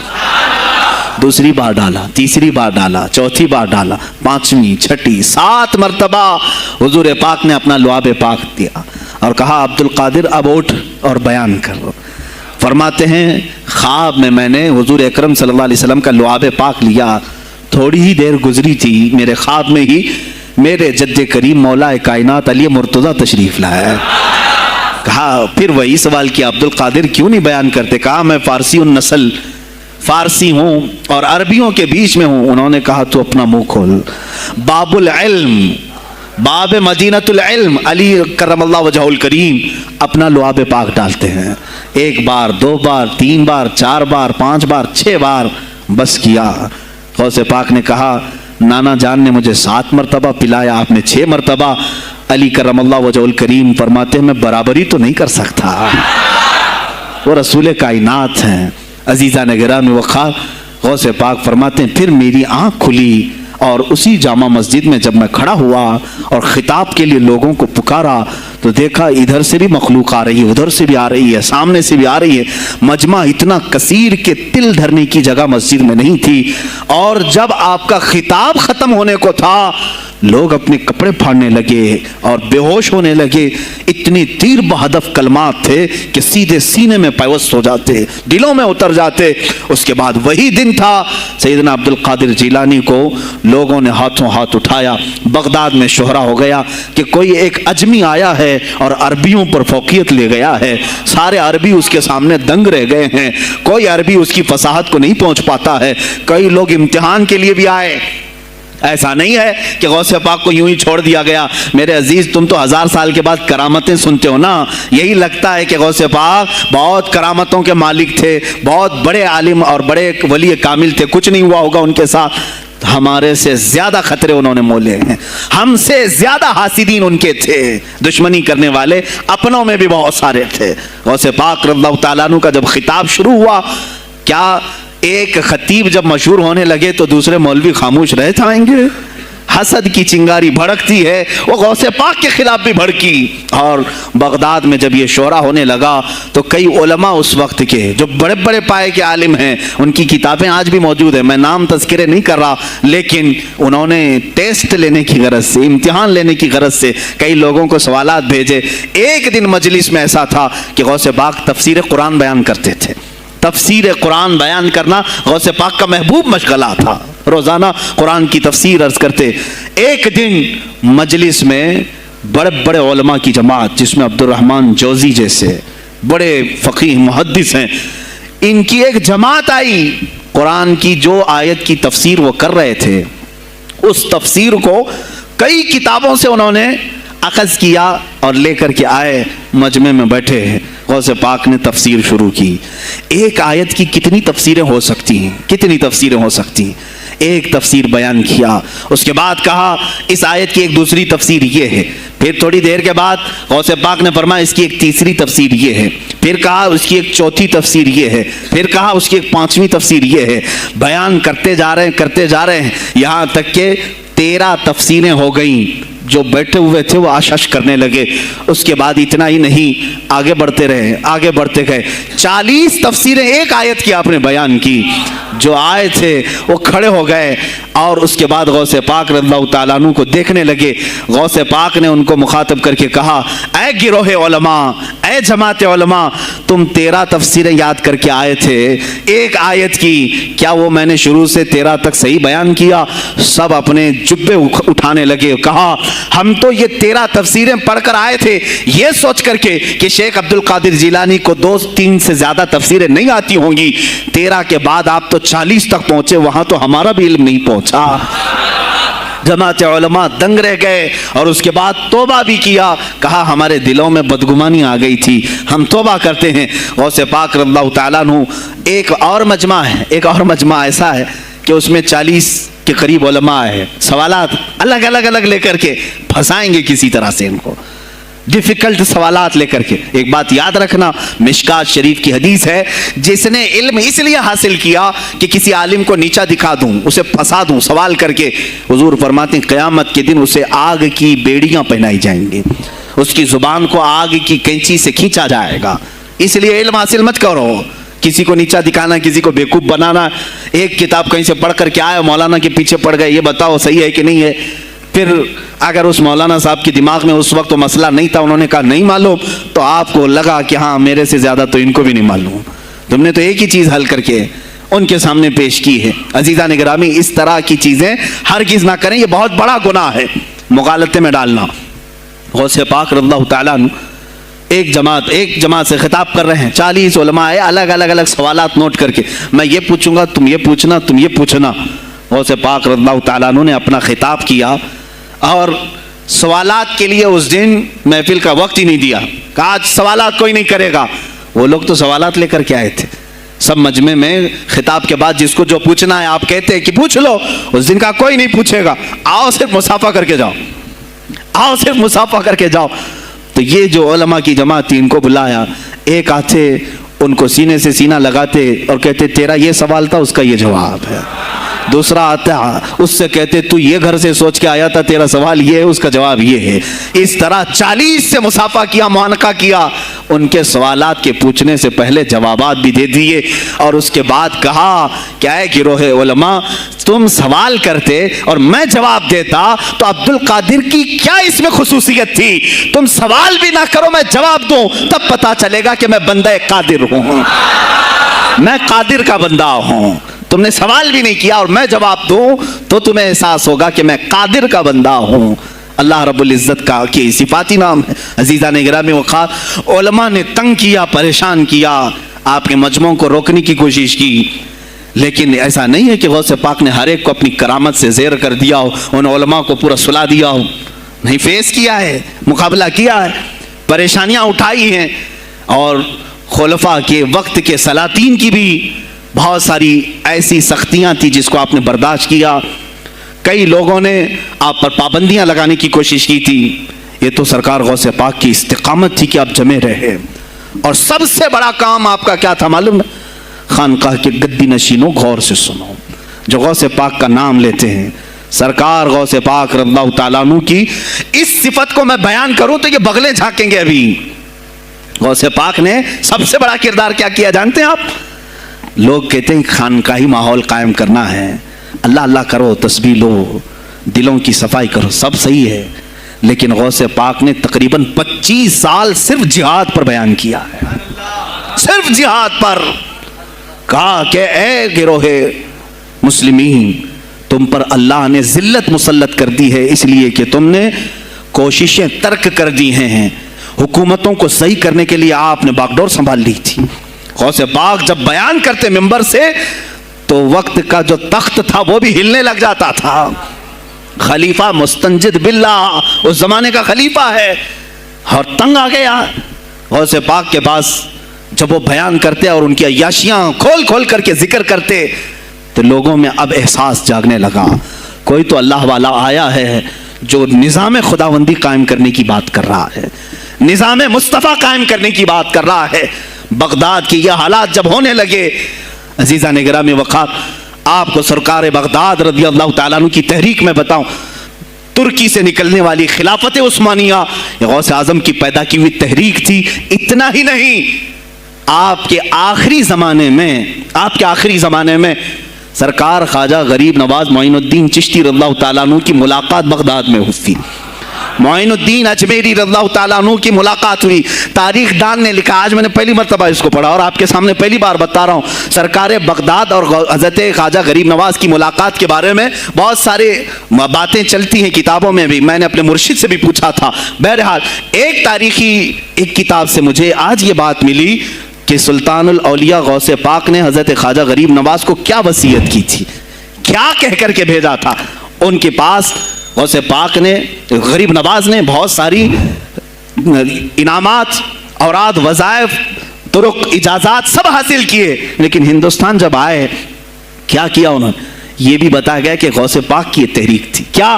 دوسری بار ڈالا، تیسری بار ڈالا، چوتھی بار ڈالا، پانچویں، چھٹی، 7 مرتبہ حضور پاک نے اپنا لعاب پاک دیا اور کہا عبد القادر اب اٹھ اور بیان کر. فرماتے ہیں خواب میں نے حضور اکرم صلی اللہ علیہ وسلم کا لعاب پاک لیا. تھوڑی ہی دیر گزری تھی، میرے خواب میں ہی میرے جد کریم مولا کائنات علی مرتضیٰ تشریف لایا. کہا پھر وہی سوال کیا عبد القادر کیوں نہیں بیان کرتے؟ کہا میں فارسی النسل، فارسی ہوں اور عربیوں کے بیچ میں ہوں. انہوں نے کہا تو اپنا منہ کھول. باب العلم، باب مدینۃ العلم، علی کرم اللہ وجہہ الکریم اپنا لعاب پاک ڈالتے ہیں. 1 بار، 2 بار، 3 بار، 4 بار، 5 بار، 6 بار بس کیا. غوث پاک نے کہا نانا جان نے مجھے 7 مرتبہ پلایا، آپ نے 6 مرتبہ. علی کرم اللہ وجہہ الکریم فرماتے ہیں میں برابری تو نہیں کر سکتا، وہ رسول کائنات ہیں. عزیزان گرامی وقار، غوث پاک فرماتے ہیں پھر میری آنکھ کھلی، اور اسی جامع مسجد میں جب میں کھڑا ہوا اور خطاب کے لیے لوگوں کو پکارا تو دیکھا ادھر سے بھی مخلوق آ رہی ہے، ادھر سے بھی آ رہی ہے، سامنے سے بھی آ رہی ہے. مجمع اتنا کثیر کہ تل دھرنے کی جگہ مسجد میں نہیں تھی. اور جب آپ کا خطاب ختم ہونے کو تھا لوگ اپنے کپڑے پھاڑنے لگے اور بے ہوش ہونے لگے. اتنی تیر بہدف کلمات تھے کہ سیدھے سینے میں پیوست ہو جاتے، دلوں میں اتر جاتے. اس کے بعد وہی دن تھا سیدنا عبد القادر جیلانی کو لوگوں نے ہاتھوں ہاتھ اٹھایا. بغداد میں شہرا ہو گیا کہ کوئی ایک اجمی آیا ہے اور عربیوں پر فوقیت لے گیا ہے. سارے عربی اس کے سامنے دنگ رہ گئے ہیں، کوئی عربی اس کی فصاحت کو نہیں پہنچ پاتا ہے. کئی لوگ امتحان کے لیے بھی آئے. ایسا نہیں ہے کہ غوث پاک کو یوں ہی چھوڑ دیا گیا. میرے عزیز تم تو 1000 سال کے بعد کرامتیں سنتے ہو نا، یہی لگتا ہے کہ غوث پاک بہت کرامتوں کے مالک تھے، بہت بڑے عالم اور بڑے ولی کامل تھے، کچھ نہیں ہوا ہوگا ان کے ساتھ. ہمارے سے زیادہ خطرے انہوں نے مولے ہیں، ہم سے زیادہ حاسدین ان کے تھے، دشمنی کرنے والے اپنوں میں بھی بہت سارے تھے. غوث پاک رضی اللہ تعالیٰ عنہ کا جب خطاب شروع ہوا، کیا ایک خطیب جب مشہور ہونے لگے تو دوسرے مولوی خاموش رہ جائیں گے؟ حسد کی چنگاری بھڑکتی ہے وہ غوث پاک کے خلاف بھی بھڑکی. اور بغداد میں جب یہ شورا ہونے لگا تو کئی علماء اس وقت کے جو بڑے بڑے پائے کے عالم ہیں, ان کی کتابیں آج بھی موجود ہیں, میں نام تذکرے نہیں کر رہا, لیکن انہوں نے ٹیسٹ لینے کی غرض سے, امتحان لینے کی غرض سے کئی لوگوں کو سوالات بھیجے. ایک دن مجلس میں ایسا تھا کہ غوث پاک تفسیر قرآن بیان کرتے تھے. تفسیر قرآن بیان کرنا غوث پاک کا محبوب مشغلہ تھا, روزانہ قرآن کی تفسیر عرض کرتے. ایک دن مجلس میں بڑے بڑے علماء کی جماعت, جس میں عبد الرحمن جوزی جیسے بڑے فقیہ محدث ہیں, ان کی ایک جماعت آئی. قرآن کی جو آیت کی تفسیر وہ کر رہے تھے, اس تفسیر کو کئی کتابوں سے انہوں نے اخذ کیا اور لے کر کے آئے, مجمع میں بیٹھے ہیں. غوث پاک نے تفسیر شروع کی. ایک آیت کی کتنی تفسیریں ہو سکتی ہیں, کتنی تفسیریں ہو سکتی ہیں. ایک تفسیر بیان کیا, اس کے بعد کہا اس آیت کی ایک دوسری تفسیر یہ ہے. پھر تھوڑی دیر کے بعد غوث پاک نے فرمایا اس کی ایک تیسری تفسیر یہ ہے. پھر کہا اس کی ایک چوتھی تفسیر یہ ہے. پھر کہا اس کی ایک پانچویں تفسیر یہ ہے. بیان کرتے جا رہے ہیں یہاں تک کہ 13 تفسیریں ہو گئیں. جو بیٹھے ہوئے تھے وہ آشش کرنے لگے. اس کے بعد اتنا ہی نہیں, آگے بڑھتے رہے, آگے بڑھتے گئے. 40 تفسیریں ایک آیت کی آپ نے بیان کی. جو آئے تھے وہ کھڑے ہو گئے اور اس کے بعد غوث پاک رضی اللہ تعالیٰ عنہ کو دیکھنے لگے. غوث پاک نے ان کو مخاطب کر کے کہا اے گروہ علماء, اے جماعت علماء, تم 13 تفسیریں یاد کر کے آئے تھے ایک آیت کی, کیا وہ میں نے شروع سے 13 تک صحیح بیان کیا؟ سب اپنے جبے اٹھانے لگے. کہا ہم تو یہ 13 تفسیریں پڑھ کر آئے تھے یہ سوچ کر کے کہ شیخ عبد القادر جیلانی کو 2-3 سے زیادہ تفسیریں نہیں آتی ہوں گی. 13 کے بعد آپ تو 40 تک پہنچے, وہاں تو ہمارا بھی علم نہیں پہنچا. جماعت علماء دنگ رہ گئے اور اس کے بعد توبہ بھی کیا. کہا ہمارے دلوں میں بدگمانی آ گئی تھی, ہم توبہ کرتے ہیں. غوث پاک رضی اللہ تعالیٰ عنہ ایک اور مجمع ایسا ہے کہ اس میں 40 کے قریب علماء ہے. سوالات الگ الگ لے کر کے پھنسائیں گے کسی طرح سے ان کو, ڈیفیکلٹ سوالات لے کر کے. ایک بات یاد رکھنا, مشکات شریف کی حدیث ہے, جس نے علم اس لیے حاصل کیا کہ کسی عالم کو نیچا دکھا دوں, اسے پھنسا دوں سوال کر کے, حضور فرماتے ہیں قیامت کے دن اسے آگ کی بیڑیاں پہنائی جائیں گی, اس کی زبان کو آگ کی کینچی سے کھینچا جائے گا. اس لیے علم حاصل مت کرو, کسی کو نیچا دکھانا, کسی کو بیوقوف بنانا. ایک کتاب کہیں سے پڑھ کر کے آئے, مولانا کے پیچھے پڑ گئے, یہ بتاؤ صحیح ہے کہ نہیں ہے. پھر اگر اس مولانا صاحب کے دماغ میں اس وقت وہ مسئلہ نہیں تھا, انہوں نے کہا نہیں معلوم, تو آپ کو لگا کہ ہاں میرے سے زیادہ تو ان کو بھی نہیں معلوم. تم نے تو ایک ہی چیز حل کر کے ان کے سامنے پیش کی ہے. عزیزان گرامی, اس طرح کی چیزیں ہرگز نہ کریں, یہ بہت بڑا گناہ ہے مغالطے میں ڈالنا. غوث پاک رضی اللہ تعالیٰ عنہ ایک جماعت سے خطاب کر رہے ہیں. 40 علماء ہے, الگ سوالات نوٹ کر کے, میں یہ پوچھوں گا, تم یہ پوچھنا, تم یہ پوچھنا. غوث پاک رضی اللہ تعالیٰ عنہ نے اپنا خطاب کیا اور سوالات کے لیے اس دن محفل کا وقت ہی نہیں دیا. کہا آج سوالات کوئی نہیں کرے گا. وہ لوگ تو سوالات لے کر کے آئے تھے. سب مجمع میں خطاب کے بعد جس کو جو پوچھنا ہے آپ کہتے ہیں کہ پوچھ لو, اس دن کا کوئی نہیں پوچھے گا, آؤ صرف مصافحہ کر کے جاؤ, آؤ صرف مصافحہ کر کے جاؤ. تو یہ جو علماء کی جماعت تھی, ان کو بلایا. ایک آتے ان کو سینے سے سینہ لگاتے اور کہتے تیرا یہ سوال تھا, اس کا یہ جواب ہے. دوسرا آتا اس سے کہتے تو یہ گھر سے سوچ کے آیا تھا, تیرا سوال یہ ہے, اس کا جواب یہ ہے. اس طرح 40 سے مصافحہ کیا, معانقہ کیا. ان کے سوالات کے پوچھنے سے پہلے جوابات بھی دے دیے اور اس کے بعد کہا کیا ہے گروہ علماء, تم سوال کرتے اور میں جواب دیتا تو عبد القادر کی کیا اس میں خصوصیت تھی؟ تم سوال بھی نہ کرو, میں جواب دوں, تب پتا چلے گا کہ میں بندہ قادر ہوں, میں قادر کا بندہ ہوں. تم نے سوال بھی نہیں کیا اور میں جواب دوں تو تمہیں احساس ہوگا کہ میں قادر کا بندہ ہوں. اللہ رب العزت کا کی صفاتی نام ہے. عزیزان گرامی وقار, علماء نے تنگ کیا, پریشان کیا, آپ کے مجموعوں کو روکنے کی کوشش کی, لیکن ایسا نہیں ہے کہ غوث پاک نے ہر ایک کو اپنی کرامت سے زیر کر دیا ہو, ان علماء کو پورا سلا دیا ہو. نہیں, فیس کیا ہے, مقابلہ کیا ہے, پریشانیاں اٹھائی ہیں. اور خلفاء کے وقت کے سلاطین کی بھی بہت ساری ایسی سختیاں تھی جس کو آپ نے برداشت کیا. کئی لوگوں نے آپ پر پابندیاں لگانے کی کوشش کی تھی. یہ تو سرکار غوث پاک کی استقامت تھی کہ آپ جمے رہے. اور سب سے بڑا کام آپ کا کیا تھا معلوم ہے؟ خانقاہ کے گدی نشینوں غور سے سنو, جو غوث پاک کا نام لیتے ہیں سرکار غوث پاک رضی اللہ تعالیٰ عنہ کی اس صفت کو میں بیان کروں تو یہ بغلیں جھانکیں گے ابھی. غوث پاک نے سب سے بڑا کردار کیا کیا جانتے ہیں آپ؟ لوگ کہتے ہیں خانقاہی ماحول قائم کرنا ہے، اللہ اللہ کرو، تسبیح لو، دلوں کی صفائی کرو، سب صحیح ہے، لیکن غوث پاک نے تقریباً 25 سال صرف جہاد پر بیان کیا ہے. صرف جہاد پر کہا کہ اے گروہ مسلمین، تم پر اللہ نے ذلت مسلط کر دی ہے اس لیے کہ تم نے کوششیں ترک کر دی ہیں. حکومتوں کو صحیح کرنے کے لیے آپ نے باگڈور سنبھال لی تھی. غوث پاک جب بیان کرتے منبر سے تو وقت کا جو تخت تھا وہ بھی ہلنے لگ جاتا تھا. خلیفہ مستنجد باللہ اس زمانے کا خلیفہ ہے اور تنگ آ گیا غوث پاک کے پاس. جب وہ بیان کرتے اور ان کی عیاشیاں کھول کھول کر کے ذکر کرتے تو لوگوں میں اب احساس جاگنے لگا، کوئی تو اللہ والا آیا ہے جو نظام خداوندی قائم کرنے کی بات کر رہا ہے، نظام مصطفیٰ قائم کرنے کی بات کر رہا ہے. بغداد کی یہ حالات جب ہونے لگے، عزیزان گرامی وقار، آپ کو سرکار بغداد رضی اللہ تعالیٰ عنہ کی تحریک میں بتاؤں. ترکی سے نکلنے والی خلافت عثمانیہ یہ غوث اعظم کی پیدا کی ہوئی تحریک تھی. اتنا ہی نہیں، آپ کے آخری زمانے میں سرکار خواجہ غریب نواز معین الدین چشتی رضی اللہ تعالیٰ عنہ کی ملاقات بغداد میں ہوئی. معین الدین اجمیری رضی اللہ تعالیٰ عنہ کی ملاقات ہوئی. تاریخ دان نے لکھا، آج میں نے پہلی مرتبہ اس کو پڑھا اور آپ کے سامنے پہلی بار بتا رہا ہوں. سرکار بغداد اور حضرت خواجہ غریب نواز کی ملاقات کے بارے میں بہت سارے باتیں چلتی ہیں کتابوں میں بھی، میں نے اپنے مرشد سے بھی پوچھا تھا. بہرحال ایک تاریخی ایک کتاب سے مجھے آج یہ بات ملی کہ سلطان الاولیاء غوث پاک نے حضرت خواجہ غریب نواز کو کیا وصیت کی تھی، کیا کہہ کر کے بھیجا تھا. ان کے پاس غوث پاک نے، غریب نواز نے بہت ساری انعامات، اوراد، وظائف، طرق، اجازات سب حاصل کیے، لیکن ہندوستان جب آئے کیا کیا انہوں نے؟ یہ بھی بتایا گیا کہ غوث پاک کی یہ تحریک تھی. کیا؟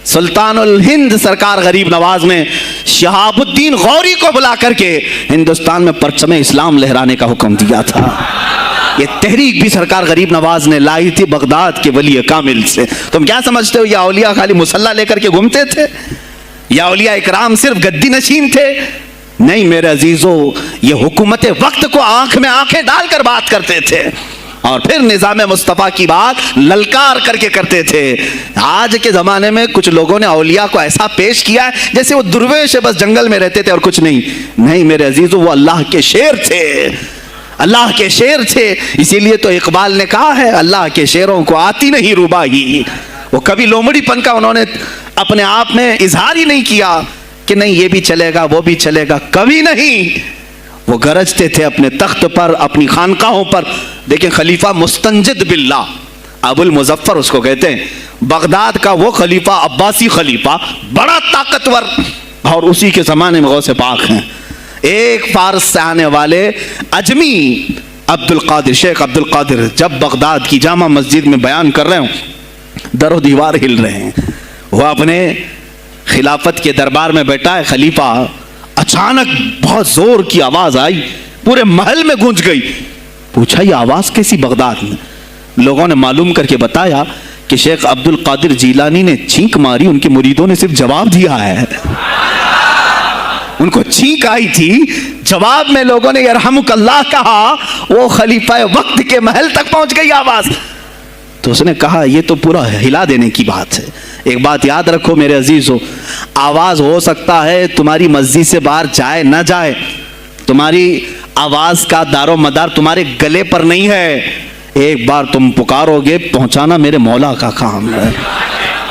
سلطان الہند سرکار غریب نواز نے شہاب الدین غوری کو بلا کر کے ہندوستان میں پرچم اسلام لہرانے کا حکم دیا تھا. یہ تحریک بھی سرکار غریب نواز نے لائی تھی بغداد کے ولی کامل سے. تم کیا سمجھتے ہو یہ اولیاء خالی مسلح لے کر کے گھومتے تھے؟ یا اولیاء اکرام صرف گدی نشین تھے؟ نہیں میرے عزیزو، یہ حکومت وقت کو آنکھ میں آنکھیں ڈال کر بات کرتے تھے اور پھر نظام مصطفیٰ کی بات للکار کر کے کرتے تھے. آج کے زمانے میں کچھ لوگوں نے اولیاء کو ایسا پیش کیا ہے جیسے وہ درویش بس جنگل میں رہتے تھے اور کچھ نہیں. نہیں میرے عزیزو، وہ اللہ کے شیر تھے، اللہ کے شیر تھے. اسی لیے تو اقبال نے کہا ہے اللہ کے شیروں کو آتی نہیں روباہی. وہ کبھی لومڑی پن کا انہوں نے اپنے آپ میں اظہار ہی نہیں کیا کہ نہیں یہ بھی چلے گا وہ بھی چلے گا، کبھی نہیں. وہ گرجتے تھے اپنے تخت پر، اپنی خانقاہوں پر. دیکھیں خلیفہ مستنجد باللہ، ابو المظفر اس کو کہتے ہیں، بغداد کا وہ خلیفہ، عباسی خلیفہ، بڑا طاقتور، اور اسی کے زمانے میں غوث پاک ہیں. ایک فارس سے آنے والے اجمی عبد القادر، شیخ عبد القادر، جب بغداد کی جامع مسجد میں بیان کر رہے ہوں، در و دیوار ہل رہے ہیں. وہ اپنے خلافت کے دربار میں بیٹھا ہے خلیفہ، اچانک بہت زور کی آواز آئی، پورے محل میں گونج گئی. پوچھا یہ آواز کیسی بغداد میں؟ لوگوں نے معلوم کر کے بتایا کہ شیخ عبد القادر جیلانی نے چھینک ماری، ان کے مریدوں نے صرف جواب دیا ہے. ان کو چھینک آئی تھی، جواب میں لوگوں نے یرحمک اللہ کہا، وہ خلیفہ وقت کے محل تک پہنچ گئی آواز. تو اس نے کہا یہ تو پورا ہلا دینے کی بات ہے. ایک بات یاد رکھو میرے عزیزو، آواز ہو سکتا ہے تمہاری مسجد سے باہر جائے نہ جائے، تمہاری آواز کا دار و مدار تمہارے گلے پر نہیں ہے. ایک بار تم پکارو گے، پہنچانا میرے مولا کا کام ہے.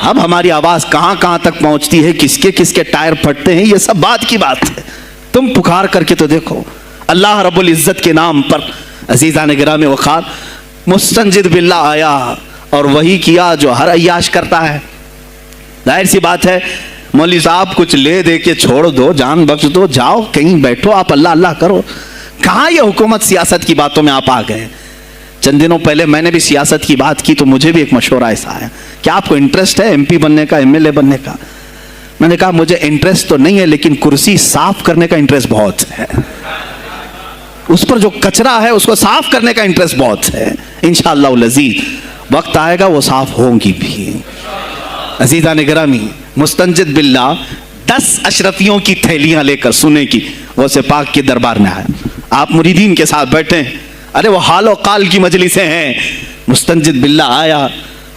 اب ہماری آواز کہاں کہاں تک پہنچتی ہے، کس کے ٹائر پھٹتے ہیں، یہ سب بات کی بات ہے. تم پکار کر کے تو دیکھو اللہ رب العزت کے نام پر. عزیزان گرامی وقار، مستنجد باللہ آیا اور وہی کیا جو ہر عیاش کرتا ہے. ظاہر سی بات ہے مولوی صاحب کچھ لے دے کے چھوڑ دو، جان بخش دو، جاؤ کہیں بیٹھو، آپ اللہ اللہ کرو. کہاں یہ حکومت سیاست کی باتوں میں آپ آ گئے؟ چند دنوں پہلے میں نے بھی سیاست کی بات کی تو مجھے بھی ایک مشورہ ایسا آیا کہ آپ کو انٹرسٹ ہے ایم پی بننے کا، ایم ایل اے بننے کا؟ میں نے کہا مجھے انٹرسٹ تو نہیں ہے لیکن کرسی صاف کرنے کا انٹرسٹ بہت ہے، اس پر جو کچرا ہے اس کو صاف کرنے کا انٹرسٹ بہت ہے. انشاءاللہ العزیز وقت آئے گا وہ صاف ہوں گی بھی. عزیزان گرامی، مستنجد باللہ 10 اشرفیوں کی تھیلیاں لے کر سونے کی غوث پاک کے دربار میں آیا. آپ مریدین کے ساتھ بیٹھے ہیں، ارے وہ حال و قال کی مجلسیں ہیں. مستنجد باللہ آیا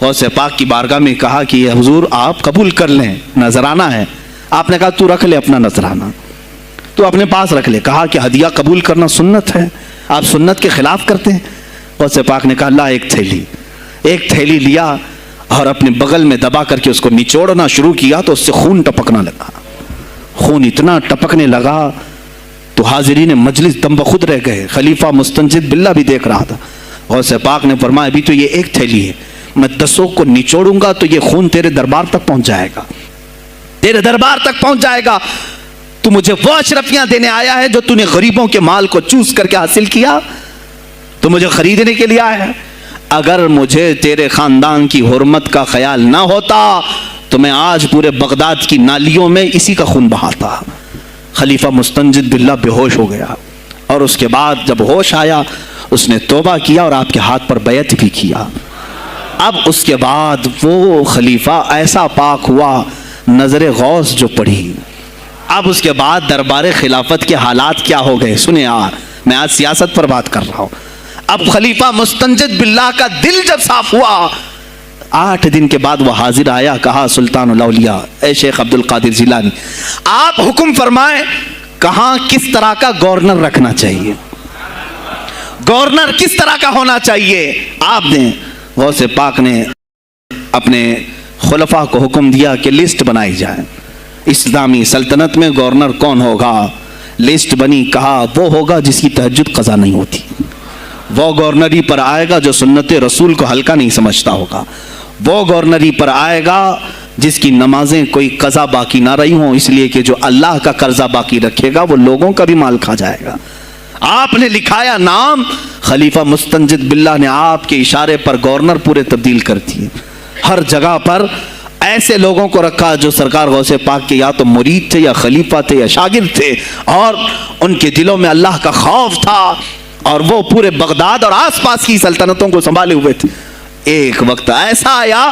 غوث پاک کی بارگاہ میں، کہا کہ حضور آپ قبول کر لیں، نذرانہ ہے. آپ نے کہا تو رکھ لے اپنا نذرانہ، تو اپنے پاس رکھ لے. کہا کہ ہدیہ قبول کرنا سنت ہے، آپ سنت کے خلاف کرتے ہیں. غوث پاک نے کہا لا ایک تھیلی لیا اور اپنے بغل میں دبا کر کے اس کو نچوڑنا شروع کیا تو اس سے خون ٹپکنا لگا. خون اتنا ٹپکنے لگا تو حاضرین مجلس دم بخود رہ گئے. خلیفہ مستنجد باللہ بھی دیکھ رہا تھا. غوث پاک نے فرمایا ابھی تو یہ ایک تھیلی ہے، میں 10 کو نچوڑوں گا تو یہ خون تیرے دربار تک پہنچ جائے گا، تیرے دربار تک پہنچ جائے گا. تو مجھے وہ اشرفیاں دینے آیا ہے جو تو نے غریبوں کے مال کو چوس کر کے حاصل کیا، تو مجھے خریدنے کے لیے آیا ہے. اگر مجھے تیرے خاندان کی حرمت کا خیال نہ ہوتا تو میں آج پورے بغداد کی نالیوں میں اسی کا خون بہاتا. خلیفہ مستنجد باللہ بے ہوش ہو گیا، اور اس کے بعد جب ہوش آیا اس نے توبہ کیا اور آپ کے ہاتھ پر بیعت بھی کیا. اب اس کے بعد وہ خلیفہ ایسا پاک ہوا، نظر غوث جو پڑھی. اب اس کے بعد دربار خلافت کے حالات کیا ہو گئے سنیں. میں آج سیاست پر بات کر رہا ہوں. اب خلیفہ مستنجد باللہ کا دل جب صاف ہوا، 8 دن کے بعد وہ حاضر آیا. کہا سلطان الاولیاء اے شیخ عبد القادر جیلانی، آپ حکم فرمائیں کہاں کس طرح کا گورنر رکھنا چاہیے، گورنر کس طرح کا ہونا چاہیے. آپ نے غوث پاک نے اپنے خلفاء کو حکم دیا کہ لسٹ بنائی جائے، اسلامی سلطنت میں گورنر کون ہوگا. لسٹ بنی. کہا وہ ہوگا جس کی تہجد قضا نہیں ہوتی، وہ گورنری پر آئے گا جو سنت رسول کو ہلکا نہیں سمجھتا ہوگا، وہ گورنری پر آئے گا جس کی نمازیں کوئی قضا باقی نہ رہی ہوں، اس لیے کہ جو اللہ کا قرضہ باقی رکھے گا وہ لوگوں کا بھی مال کھا جائے گا. آپ نے لکھایا نام، خلیفہ مستنجد باللہ نے آپ کے اشارے پر گورنر پورے تبدیل کر دیے. ہر جگہ پر ایسے لوگوں کو رکھا جو سرکار غوث پاک کے یا تو مرید تھے یا خلیفہ تھے یا شاگرد تھے، اور ان کے دلوں میں اللہ کا خوف تھا، اور وہ پورے بغداد اور آس پاس کی سلطنتوں کو سنبھالے ہوئے تھے. ایک وقت ایسا آیا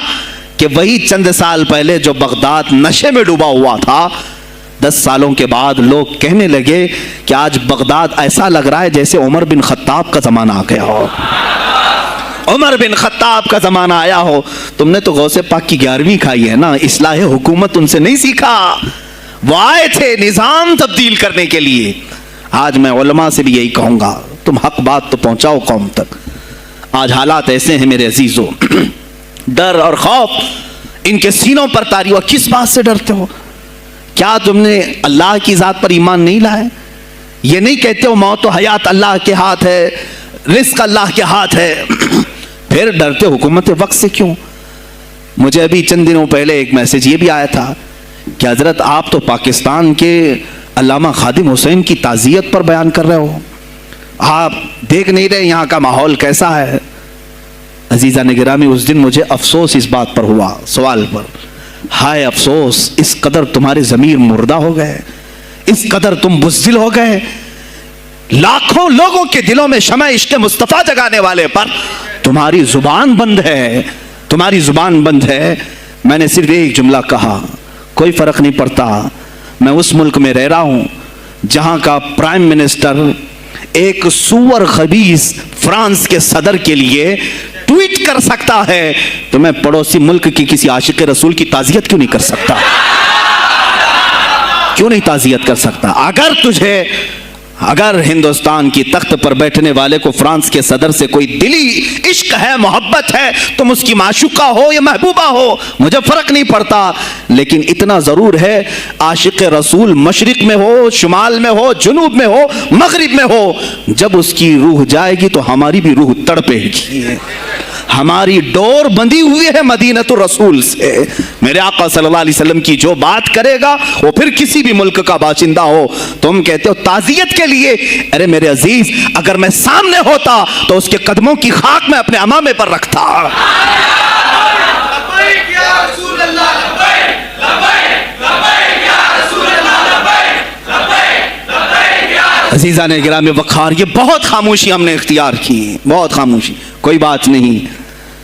کہ وہی چند سال پہلے جو بغداد نشے میں ڈوبا ہوا تھا، 10 سالوں کے بعد لوگ کہنے لگے کہ آج بغداد ایسا لگ رہا ہے جیسے عمر بن خطاب کا زمانہ آ گیا ہو، عمر بن خطاب کا زمانہ آیا ہو. تم نے تو غوث پاک کی 11ویں کھائی ہے نا، اصلاح حکومت ان سے نہیں سیکھا. وہ آئے تھے نظام تبدیل کرنے کے لیے. آج میں علماء سے بھی یہی کہوں گا، تم حق بات تو پہنچاؤ قوم تک. آج حالات ایسے ہیں میرے عزیزوں، ڈر اور خوف ان کے سینوں پر طاری ہوا. کس بات سے ڈرتے ہو؟ کیا تم نے اللہ کی ذات پر ایمان نہیں لائے؟ یہ نہیں کہتے ہو موت و حیات اللہ کے ہاتھ ہے، رزق اللہ کے ہاتھ ہے، پھر ڈرتے حکومت وقت سے کیوں؟ مجھے ابھی چند دنوں پہلے ایک میسج یہ بھی آیا تھا کہ حضرت آپ تو پاکستان کے علامہ خادم حسین کی تعزیت پر بیان کر رہے ہو، آپ دیکھ نہیں رہے یہاں کا ماحول کیسا ہے. عزیزان گرامی، اس دن مجھے افسوس اس بات پر ہوا، سوال پر، ہائے افسوس، اس قدر تمہارے ضمیر مردہ ہو گئے، اس قدر تم بزدل ہو گئے. لاکھوں لوگوں کے دلوں میں شمع عشق مصطفیٰ جگانے والے پر تمہاری زبان بند ہے، تمہاری زبان بند ہے. میں نے صرف ایک جملہ کہا، کوئی فرق نہیں پڑتا، میں اس ملک میں رہ رہا ہوں جہاں کا پرائم منسٹر ایک سور خبیث فرانس کے صدر کے لیے ٹویٹ کر سکتا ہے، تو میں پڑوسی ملک کی کسی عاشق رسول کی تعزیت کیوں نہیں کر سکتا؟ کیوں نہیں تعزیت کر سکتا؟ اگر ہندوستان کی تخت پر بیٹھنے والے کو فرانس کے صدر سے کوئی دلی عشق ہے، محبت ہے، تم اس کی معشوقہ ہو یا محبوبہ ہو، مجھے فرق نہیں پڑتا، لیکن اتنا ضرور ہے عاشق رسول مشرق میں ہو، شمال میں ہو، جنوب میں ہو، مغرب میں ہو، جب اس کی روح جائے گی تو ہماری بھی روح تڑپے گی. ہماری ڈور بندھی ہوئی ہے مدینۃ الرسول سے. میرے آقا صلی اللہ علیہ وسلم کی جو بات کرے گا وہ پھر کسی بھی ملک کا باشندہ ہو. تم کہتے ہو تعزیت کے لیے، ارے میرے عزیز، اگر میں سامنے ہوتا تو اس کے قدموں کی خاک میں اپنے امامے پر رکھتا. عزیزان گرامی وقار، یہ بہت خاموشی ہم نے اختیار کی، بہت خاموشی. کوئی بات نہیں،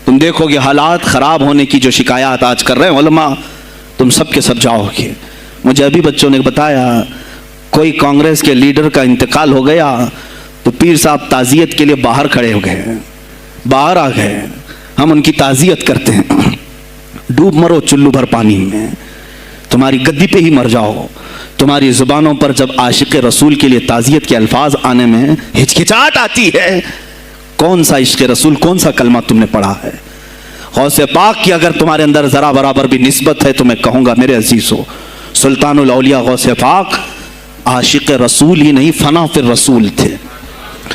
تم دیکھو گے حالات خراب ہونے کی جو شکایات آج کر رہے ہیں علماء، تم سب کے سب جاؤ گے۔ مجھے ابھی بچوں نے بتایا کوئی کانگریس کے لیڈر کا انتقال ہو گیا تو پیر صاحب تعزیت کے لیے باہر کھڑے ہو گئے، باہر آ گئے، ہم ان کی تعزیت کرتے ہیں۔ ڈوب مرو چلو بھر پانی میں، تمہاری گدی پہ ہی مر جاؤ۔ تمہاری زبانوں پر جب عاشق رسول کے لیے تعزیت کے الفاظ آنے میں ہچکچاہٹ آتی ہے، کون سا عشق رسول، کون سا کلمہ تم نے پڑھا ہے؟ غوث پاک کی اگر تمہارے اندر ذرا برابر بھی نسبت ہے تو میں کہوں گا میرے عزیزو، سلطان الاولیاء غوث پاک عاشق رسول ہی نہیں، فنا فی الرسول تھے۔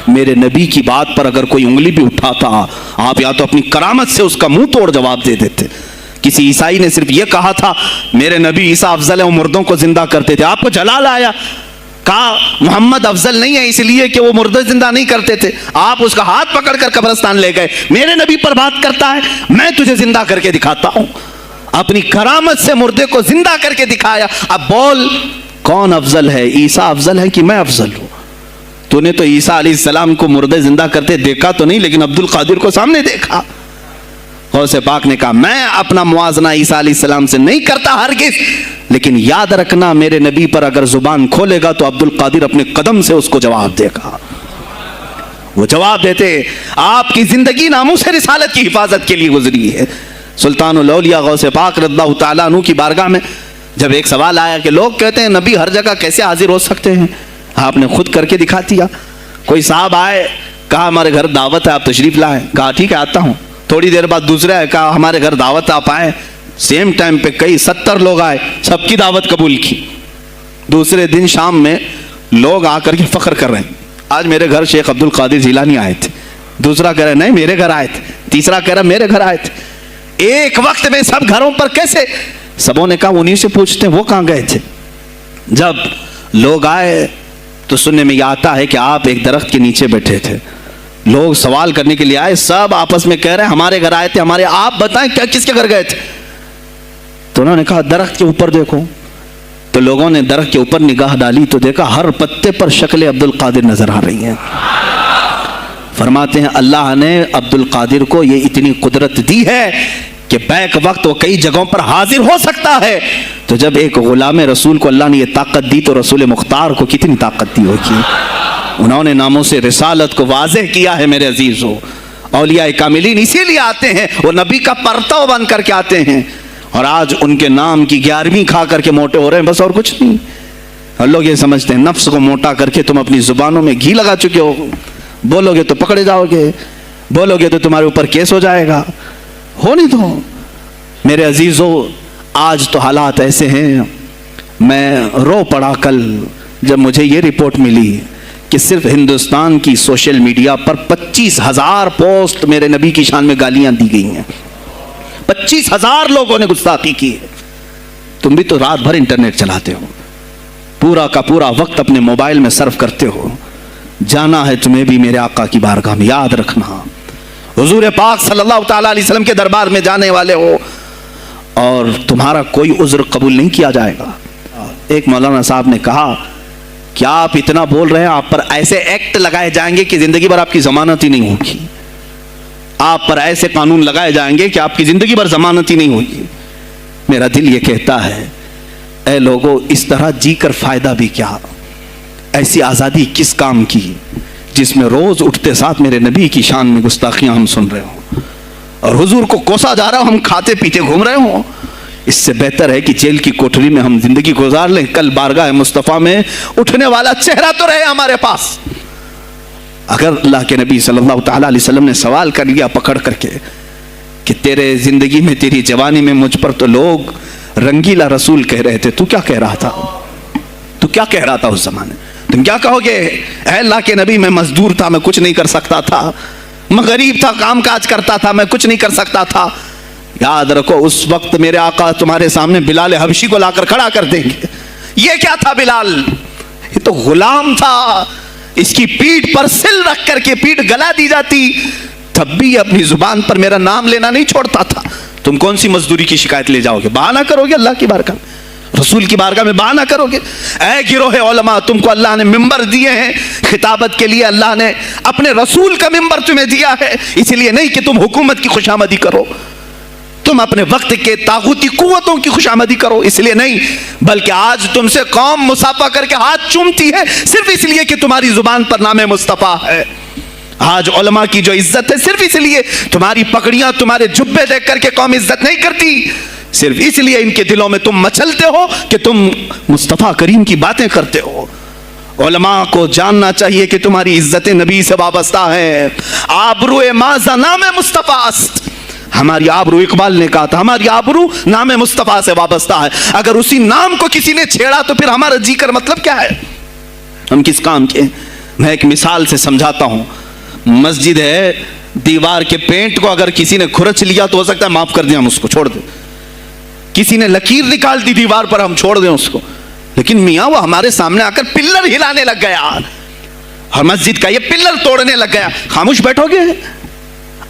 میرے نبی کی بات پر اگر کوئی انگلی بھی اٹھاتا، آپ یا تو اپنی کرامت سے اس کا منہ توڑ جواب دے دیتے۔ کسی عیسائی نے صرف یہ کہا تھا میرے نبی عیسیٰ افضل ہے، وہ مردوں کو زندہ کرتے تھے، آپ کو جلال آیا، کہا محمد افضل نہیں ہے اس لیے کہ وہ مردے زندہ نہیں کرتے تھے، آپ اس کا ہاتھ پکڑ کر قبرستان لے گئے۔ میرے نبی پر بات کرتا ہے، میں تجھے زندہ کر کے دکھاتا ہوں۔ اپنی کرامت سے مردے کو زندہ کر کے دکھایا۔ اب بول کون افضل ہے، عیسیٰ افضل ہے کہ میں افضل ہوں؟ تو نے تو عیسیٰ علیہ السلام کو مردے زندہ کرتے دیکھا تو نہیں، لیکن عبد القادر کو سامنے دیکھا۔ غوث پاک نے کہا میں اپنا موازنہ عیسیٰ علیہ السلام سے نہیں کرتا ہرگز، لیکن یاد رکھنا میرے نبی پر اگر زبان کھولے گا تو عبد القادر اپنے قدم سے اس کو جواب دے گا۔ وہ جواب دیتے۔ آپ کی زندگی ناموس رسالت کی حفاظت کے لیے گزری ہے۔ سلطان الاولیاء غوث پاک رضی اللہ تعالیٰ عنہ کی بارگاہ میں جب ایک سوال آیا کہ لوگ کہتے ہیں نبی ہر جگہ کیسے حاضر ہو سکتے ہیں، آپ نے خود کر کے دکھا دیا۔ کوئی صاحب آئے، کہا ہمارے گھر دعوت ہے آپ تشریف لائیں، کہا ٹھیک ہے آتا ہوں۔ تھوڑی دیر بعد دوسرے آئے، کہا ہمارے گھر دعوت آپ آئیں۔ سیم ٹائم پہ کئی 70 لوگ آئے، سب کی دعوت قبول کی۔ دوسرے دن شام میں لوگ آ کر کے فخر کر رہے ہیں آج میرے گھر شیخ عبد القادر جیلانی آئے تھے، دوسرا کہہ رہا نہیں میرے گھر آئے تھے، تیسرا کہہ رہا میرے گھر آئے تھے۔ ایک وقت میں سب گھروں پر کیسے؟ سبوں نے کہا انہیں سے پوچھتے ہیں وہ کہاں گئے تھے۔ جب لوگ آئے تو سننے میں یہ آتا ہے کہ آپ ایک درخت کے نیچے بیٹھے تھے، لوگ سوال کرنے کے لیے آئے، سب آپس میں کہہ رہے ہیں ہمارے گھر آئے تھے، ہمارے، آپ بتائیں کیا کس کے گھر گئے تھے؟ تو انہوں نے کہا درخت کے اوپر دیکھو۔ تو لوگوں نے درخت کے اوپر نگاہ ڈالی تو دیکھا ہر پتے پر شکل عبد القادر نظر آ رہی ہے۔ فرماتے ہیں اللہ نے عبد القادر کو یہ اتنی قدرت دی ہے کہ بیک وقت وہ کئی جگہوں پر حاضر ہو سکتا ہے۔ تو جب ایک غلام رسول کو اللہ نے یہ طاقت دی تو رسول مختار کو کتنی طاقت دی ہوگی؟ انہوں نے ناموس رسالت کو واضح کیا ہے میرے عزیزو۔ اولیاء کاملین اسی لیے آتے ہیں، وہ نبی کا پرتو بن کر کے آتے ہیں، اور آج ان کے نام کی 11ویں کھا کر کے موٹے ہو رہے ہیں، بس اور کچھ نہیں۔ اور لوگ یہ سمجھتے ہیں نفس کو موٹا کر کے تم اپنی زبانوں میں گھی لگا چکے ہو، بولو گے تو پکڑے جاؤ گے، بولو گے تو تمہارے اوپر کیس ہو جائے گا، ہو نہیں تو۔ میرے عزیزو آج تو حالات ایسے ہیں، میں رو پڑا کل جب مجھے یہ رپورٹ ملی کہ صرف ہندوستان کی سوشل میڈیا پر 25,000 پوسٹ میرے نبی کی شان میں گالیاں دی گئی ہیں، 25,000 لوگوں نے گستاخی کی ہے۔ تم بھی تو رات بھر انٹرنیٹ چلاتے ہو، پورا کا پورا وقت اپنے موبائل میں صرف کرتے ہو، جانا ہے تمہیں بھی میرے آقا کی بارگاہ میں، یاد رکھنا حضور پاک صلی اللہ تعالیٰ علیہ وسلم کے دربار میں جانے والے ہو اور تمہارا کوئی عذر قبول نہیں کیا جائے گا۔ ایک مولانا صاحب نے کہا کیا آپ اتنا بول رہے ہیں، آپ پر ایسے ایکٹ لگائے جائیں گے کہ زندگی بھر آپ کی ضمانت ہی نہیں ہوگی، آپ پر ایسے قانون لگائے جائیں گے کہ آپ کی زندگی بھر ضمانت ہی نہیں ہوگی۔ میرا دل یہ کہتا ہے اے لوگوں اس طرح جی کر فائدہ بھی کیا، ایسی آزادی کس کام کی جس میں روز اٹھتے ساتھ میرے نبی کی شان میں گستاخیاں ہم سن رہے ہوں اور حضور کو کوسا جا رہا ہوں، ہم کھاتے پیتے گھوم رہے ہوں۔ اس سے بہتر ہے کہ جیل کی کوٹری میں ہم زندگی گزار لیں، کل بارگاہ مصطفیٰ میں اٹھنے والا چہرہ تو رہے ہمارے پاس۔ اگر اللہ کے نبی صلی اللہ تعالیٰ علیہ وسلم نے سوال کر لیا پکڑ کر کے کہ تیرے زندگی میں تیری جوانی میں مجھ پر تو لوگ رنگیلا رسول کہہ رہے تھے، تو کیا کہہ رہا تھا؟ تو کیا کہہ رہا تھا اس زمانے؟ تم کیا کہو گے اے اللہ کے نبی میں مزدور تھا، میں کچھ نہیں کر سکتا تھا، میں غریب تھا، کام کاج کرتا تھا، میں کچھ نہیں کر سکتا تھا۔ یاد رکھو اس وقت میرے آقا تمہارے سامنے بلال حبشی کو لا کر کھڑا کر دیں گے۔ یہ کیا تھا بلال؟ یہ تو غلام تھا، اس کی پیٹھ پر سل رکھ کر کے پیٹھ گلا دی جاتی، تب بھی اپنی زبان پر میرا نام لینا نہیں چھوڑتا تھا۔ تم کون سی مزدوری کی شکایت لے جاؤ گے؟ بہانہ کرو گے اللہ کی بارگاہ میں۔ رسول کی بارگاہ میں بہانہ کرو گے؟ اے گروہ علماء، تم کو اللہ نے ممبر دیے ہیں خطابت کے لیے، اللہ نے اپنے رسول کا ممبر تمہیں دیا ہے، اس لیے نہیں کہ تم حکومت کی خوشامدی کرو، تم اپنے وقت کے طاغوتی قوتوں کی خوشامدی کرو، اس لیے نہیں، بلکہ آج تم سے قوم مصافحہ کر کے ہاتھ چومتی ہے صرف اس لیے کہ تمہاری زبان پر نام مصطفیٰ ہے۔ آج علماء کی جو عزت ہے صرف اس لیے، تمہاری پگڑیاں تمہارے جبے دیکھ کر کے قوم عزت نہیں کرتی، صرف اس لیے ان کے دلوں میں تم مچلتے ہو کہ تم مصطفیٰ کریم کی باتیں کرتے ہو۔ علماء کو جاننا چاہیے کہ تمہاری عزت نبی سے وابستہ ہے۔ آبرو ماذا نام مصطفیٰ است، ہماری آبرو، اقبال نے کہا تھا ہماری آبرو نام مصطفیٰ سے وابستہ ہے، اگر اسی نام کو کسی نے چھیڑا تو پھر ہمارا جی کر مطلب کیا ہے؟ ہم کس کام کے؟ میں ایک مثال سے سمجھاتا ہوں، مسجد ہے، دیوار کے پینٹ کو اگر کسی نے کھرچ لیا تو ہو سکتا ہے معاف کر دیں، ہم اس کو چھوڑ دیں، کسی نے لکیر نکال دی دیوار پر ہم چھوڑ دیں اس کو، لیکن میاں وہ ہمارے سامنے آ کر پلر ہلانے لگ گیا اور مسجد کا یہ پلر توڑنے لگ گیا، خاموش بیٹھو گے؟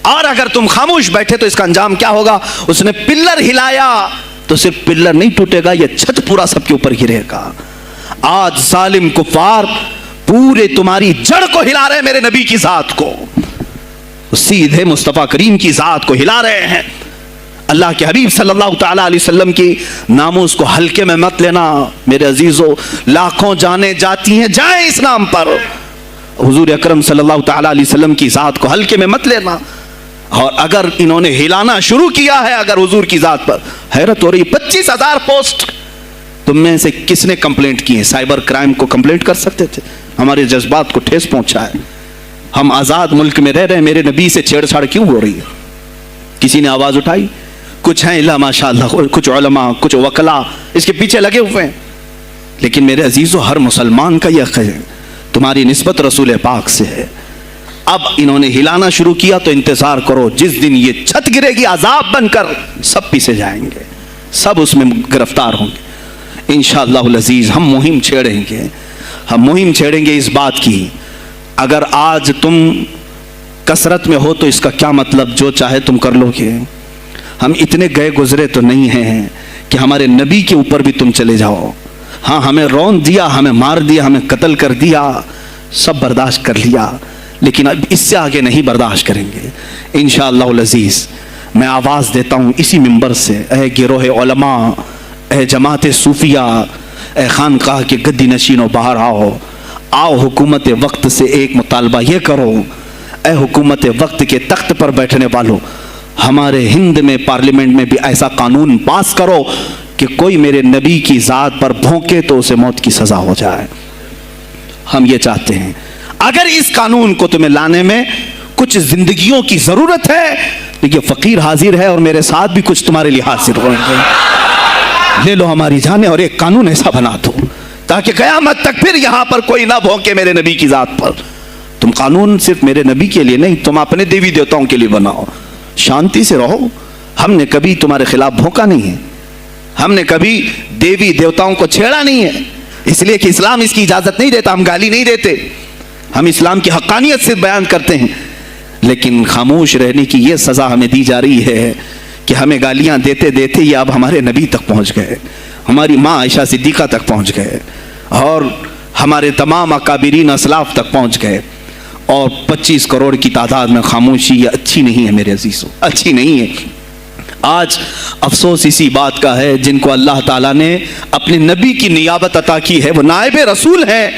اور اگر تم خاموش بیٹھے تو اس کا انجام کیا ہوگا؟ اس نے پلر ہلایا تو صرف پلر نہیں ٹوٹے گا، یہ چھت پورا سب کے اوپر گرے گا۔ آج ظالم کفار پورے تمہاری جڑ کو ہلا رہے ہیں، میرے نبی کی ذات کو، سیدھے مصطفیٰ کریم کی ذات کو ہلا رہے ہیں۔ اللہ کے حبیب صلی اللہ تعالیٰ علیہ وسلم کی ناموس کو ہلکے میں مت لینا میرے عزیزو، لاکھوں جانیں جاتی ہیں، جائیں اس نام پر، حضور اکرم صلی اللہ تعالیٰ علیہ وسلم کی ذات کو ہلکے میں مت لینا۔ اور اگر انہوں نے ہلانا شروع کیا ہے اگر حضور کی ذات پر، حیرت ہو رہی، 25,000 پوسٹ تم میں سے کس نے کمپلینٹ کی ہے؟ سائبر کرائم کو کمپلینٹ کر سکتے تھے، ہمارے جذبات کو ٹھیس پہنچا ہے، ہم آزاد ملک میں رہ رہے ہیں، میرے نبی سے چھیڑ چھاڑ کیوں ہو رہی ہے؟ کسی نے آواز اٹھائی؟ کچھ ہیں اللہ ماشاءاللہ، کچھ علماء، کچھ وکلا اس کے پیچھے لگے ہوئے ہیں، لیکن میرے عزیزو ہر مسلمان کا یہ حق ہے، تمہاری نسبت رسول پاک سے ہے۔ اب انہوں نے ہلانا شروع کیا تو انتظار کرو، جس دن یہ چھت گرے گی عذاب بن کر سب پیچھے جائیں گے، سب اس میں گرفتار ہوں گے انشاءاللہ العزیز۔ ہم مہم چھیڑیں گے، ہم مہم چھیڑیں گے اس بات کی، اگر آج تم کثرت میں ہو تو اس کا کیا مطلب جو چاہے تم کر لو گے؟ ہم اتنے گئے گزرے تو نہیں ہیں کہ ہمارے نبی کے اوپر بھی تم چلے جاؤ۔ ہاں ہمیں رون دیا، ہمیں مار دیا، ہمیں قتل کر دیا، سب برداشت کر لیا، لیکن اب اس سے آگے نہیں برداشت کریں گے انشاءاللہ العزیز۔ میں آواز دیتا ہوں اسی منبر سے، اے گروہ علماء، اے جماعت صوفیہ، اے خانقاہ کے گدی نشینوں، باہر آؤ، آؤ حکومت وقت سے ایک مطالبہ یہ کرو، اے حکومت وقت کے تخت پر بیٹھنے والوں، ہمارے ہند میں پارلیمنٹ میں بھی ایسا قانون پاس کرو کہ کوئی میرے نبی کی ذات پر بھونکے تو اسے موت کی سزا ہو جائے۔ ہم یہ چاہتے ہیں، اگر اس قانون کو تمہیں لانے میں کچھ زندگیوں کی ضرورت ہے تو یہ فقیر حاضر ہے اور میرے ساتھ بھی کچھ تمہارے لیے حاضر ہوں گے، لے لو ہماری جانیں اور ایک قانون ایسا بنا دو تاکہ قیامت تک پھر یہاں پر کوئی نہ بھونکے میرے نبی کی ذات پر۔ تم قانون صرف میرے نبی کے لیے نہیں، تم اپنے دیوی دیوتاؤں کے لیے بناؤ، شانتی سے رہو۔ ہم نے کبھی تمہارے خلاف بھونکا نہیں ہے، ہم نے کبھی دیوی دیوتاؤں کو چھیڑا نہیں ہے، اس لیے کہ اسلام اس کی اجازت نہیں دیتا، ہم گالی نہیں دیتے، ہم اسلام کی حقانیت سے بیان کرتے ہیں، لیکن خاموش رہنے کی یہ سزا ہمیں دی جا رہی ہے کہ ہمیں گالیاں دیتے دیتے یہ اب ہمارے نبی تک پہنچ گئے، ہماری ماں عائشہ صدیقہ تک پہنچ گئے، اور ہمارے تمام اکابرین اسلاف تک پہنچ گئے، اور 25 کروڑ کی تعداد میں خاموشی یہ اچھی نہیں ہے میرے عزیزو، اچھی نہیں ہے۔ آج افسوس اسی بات کا ہے جن کو اللہ تعالیٰ نے اپنے نبی کی نیابت عطا کی ہے، وہ نائب رسول ہیں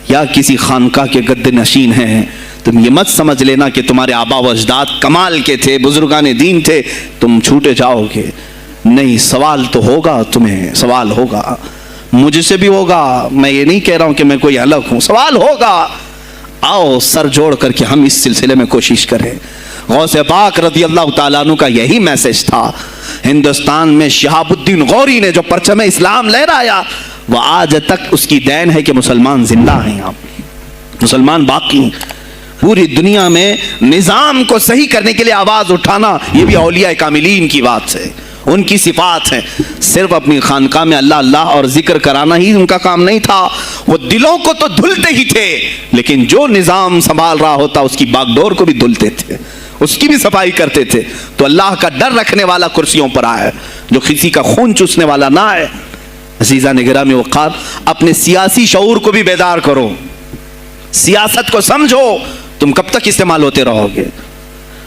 یا کسی خانقاہ کے گد نشین ہیں۔ تم یہ مت سمجھ لینا کہ تمہارے آبا و اجداد کمال کے تھے، بزرگان دین تھے، تم چھوٹے جاؤ گے، نہیں، سوال تو ہوگا، تمہیں سوال ہوگا، مجھ سے بھی ہوگا، میں یہ نہیں کہہ رہا ہوں کہ میں کوئی الگ ہوں، سوال ہوگا۔ آؤ سر جوڑ کر کے ہم اس سلسلے میں کوشش کریں۔ غوث پاک رضی اللہ تعالیٰ عنہ کا یہی میسج تھا، ہندوستان میں شہاب الدین غوری نے جو پرچم اسلام لہرایا وہ آج تک اس کی دین ہے کہ مسلمان زندہ ہیں، مسلمان باقی ہیں۔ پوری دنیا میں نظام کو صحیح کرنے کے لیے آواز اٹھانا یہ بھی اولیاء کاملین کی بات ہے، ان کی صفات ہیں۔ صرف اپنی خانقاہ میں اللہ اللہ اور ذکر کرانا ہی ان کا کام نہیں تھا، وہ دلوں کو تو دھلتے ہی تھے، لیکن جو نظام سنبھال رہا ہوتا اس کی باغ ڈور کو بھی دھلتے تھے، اس کی بھی صفائی کرتے تھے۔ تو اللہ کا ڈر رکھنے والا کرسیوں پر آئے، جو کسی کا خون چوسنے والا نہ آئے۔ عزیزان گرامی وقار، اپنے سیاسی شعور کو بھی بیدار کرو، سیاست کو سمجھو، تم کب تک استعمال ہوتے رہو گے؟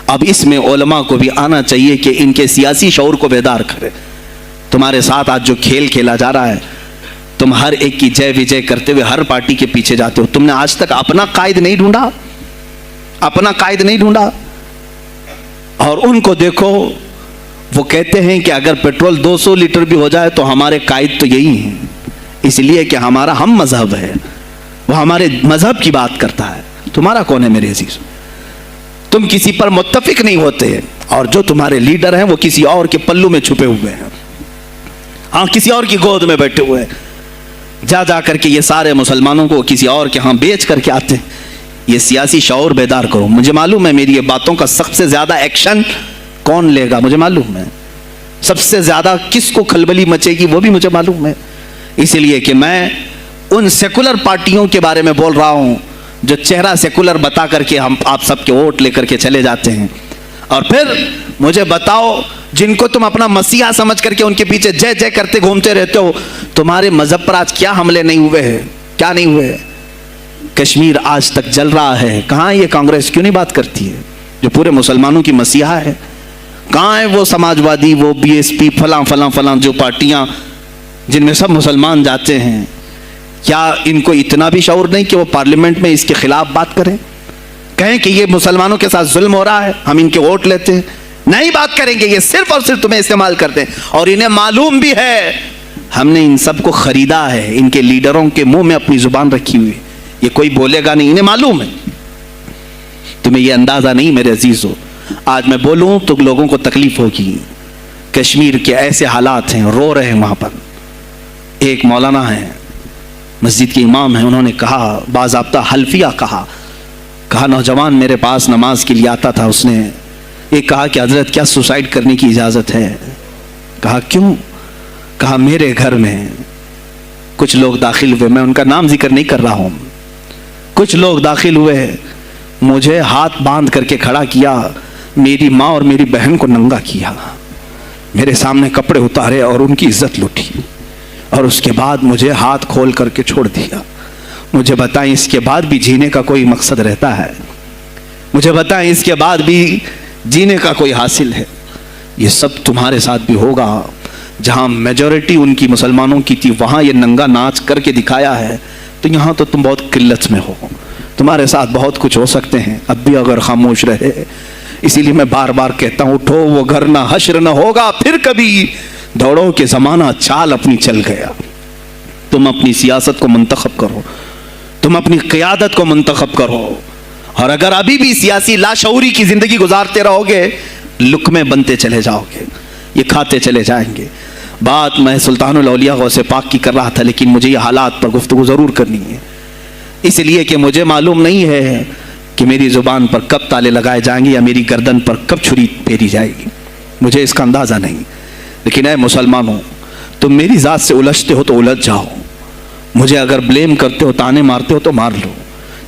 اب اس میں علماء کو بھی آنا چاہیے کہ ان کے سیاسی شعور کو بیدار کرے۔ تمہارے ساتھ آج جو کھیل کھیلا جا رہا ہے، تم ہر ایک کی جے وجے کرتے ہوئے ہر پارٹی کے پیچھے جاتے ہو، تم نے آج تک اپنا قائد نہیں ڈھونڈا، اپنا قائد نہیں ڈھونڈا۔ اور ان کو دیکھو، وہ کہتے ہیں کہ اگر پیٹرول 200 لیٹر بھی ہو جائے تو ہمارے قائد تو یہی ہیں، اس لیے کہ ہمارا ہم مذہب ہے، وہ ہمارے مذہب کی بات کرتا ہے۔ تمہارا کون ہے میرے عزیز؟ تم کسی پر متفق نہیں ہوتے، اور جو تمہارے لیڈر ہیں وہ کسی اور کے پلو میں چھپے ہوئے ہیں، ہاں کسی اور کی گود میں بیٹھے ہوئے ہیں، جا جا کر کے یہ سارے مسلمانوں کو کسی اور کے ہاں بیچ کر کے آتے ہیں۔ یہ سیاسی شعور بیدار کرو۔ مجھے معلوم ہے میری یہ باتوں کا سب سے زیادہ ایکشن کون لے گا، مجھے معلوم ہے سب سے زیادہ کس کو کھلبلی مچے گی، وہ بھی مجھے معلوم ہے، اسی لیے کہ میں ان سیکولر پارٹیوں کے بارے میں بول رہا ہوں جو چہرہ سیکولر بتا کر کے ہم آپ سب کے ووٹ لے کر کے چلے جاتے ہیں، اور پھر مجھے بتاؤ جن کو تم اپنا مسیحا سمجھ کر کے ان کے پیچھے جے جے کرتے گھومتے رہتے ہو، تمہارے مذہب پر آج کیا حملے نہیں ہوئے ہیں، کیا نہیں ہوئے؟ کشمیر آج تک جل رہا ہے، کہاں یہ کانگریس کیوں نہیں بات کرتی ہے جو پورے مسلمانوں کی مسیحا ہے؟ کہاں ہے وہ سماجوادی، وہ بی ایس پی، فلاں فلاں فلاں جو پارٹیاں جن میں سب مسلمان جاتے ہیں؟ کیا ان کو اتنا بھی شعور نہیں کہ وہ پارلیمنٹ میں اس کے خلاف بات کریں، کہیں کہ یہ مسلمانوں کے ساتھ ظلم ہو رہا ہے، ہم ان کے ووٹ لیتے ہیں؟ نہیں بات کریں گے، یہ صرف اور صرف تمہیں استعمال کرتے ہیں، اور انہیں معلوم بھی ہے ہم نے ان سب کو خریدا ہے، ان کے لیڈروں کے منہ میں اپنی زبان رکھی ہوئی، یہ کوئی بولے گا نہیں، انہیں معلوم ہے۔ تمہیں یہ اندازہ نہیں میرے عزیزو، آج میں بولوں تو لوگوں کو تکلیف ہوگی۔ کشمیر کے ایسے حالات ہیں، رو رہے ہیں وہاں پر۔ ایک مولانا ہے، مسجد کے امام ہیں، انہوں نے کہا، باضابطہ حلفیہ کہا نوجوان میرے پاس نماز کے لیے آتا تھا، اس نے یہ کہا کہ حضرت کیا سوسائڈ کرنے کی اجازت ہے؟ کہا کیوں؟ کہا میرے گھر میں کچھ لوگ داخل ہوئے، میں ان کا نام ذکر نہیں کر رہا ہوں، کچھ لوگ داخل ہوئے، مجھے ہاتھ باندھ کر کے کھڑا کیا، میری ماں اور میری بہن کو ننگا کیا، میرے سامنے کپڑے اتارے اور ان کی عزت لوٹی، اور اس کے بعد مجھے ہاتھ کھول کر کے چھوڑ دیا۔ مجھے بتائیں اس کے بعد بھی جینے کا کوئی مقصد رہتا ہے؟ مجھے بتائیں اس کے بعد بھی جینے کا کوئی حاصل ہے؟ یہ سب تمہارے ساتھ بھی ہوگا۔ جہاں میجورٹی ان کی مسلمانوں کی تھی وہاں یہ ننگا ناچ کر کے دکھایا ہے، تو یہاں تو تم بہت قلت میں ہو، تمہارے ساتھ بہت کچھ ہو سکتے ہیں، اب بھی اگر خاموش رہے۔ اسی لیے میں بار بار کہتا ہوں، اٹھو وہ گھر نہ حشر نہ ہوگا پھر کبھی، دوڑو کہ زمانہ چال اپنی چل گیا۔ تم اپنی سیاست کو منتخب کرو، تم اپنی قیادت کو منتخب کرو، اور اگر ابھی بھی سیاسی لاشعوری کی زندگی گزارتے رہو گے، لقمے بنتے چلے جاؤ گے، یہ کھاتے چلے جائیں گے۔ بات میں سلطان الاولیاء غوث پاک کی کر رہا تھا، لیکن مجھے یہ حالات پر گفتگو ضرور کرنی ہے، اس لیے کہ مجھے معلوم نہیں ہے کہ میری زبان پر کب تالے لگائے جائیں گے یا میری گردن پر کب چھری پھیری جائے گی، مجھے اس کا اندازہ نہیں۔ لیکن اے مسلمانوں، تم میری ذات سے الجھتے ہو تو الجھ جاؤ، مجھے اگر بلیم کرتے ہو، تانے مارتے ہو تو مار لو،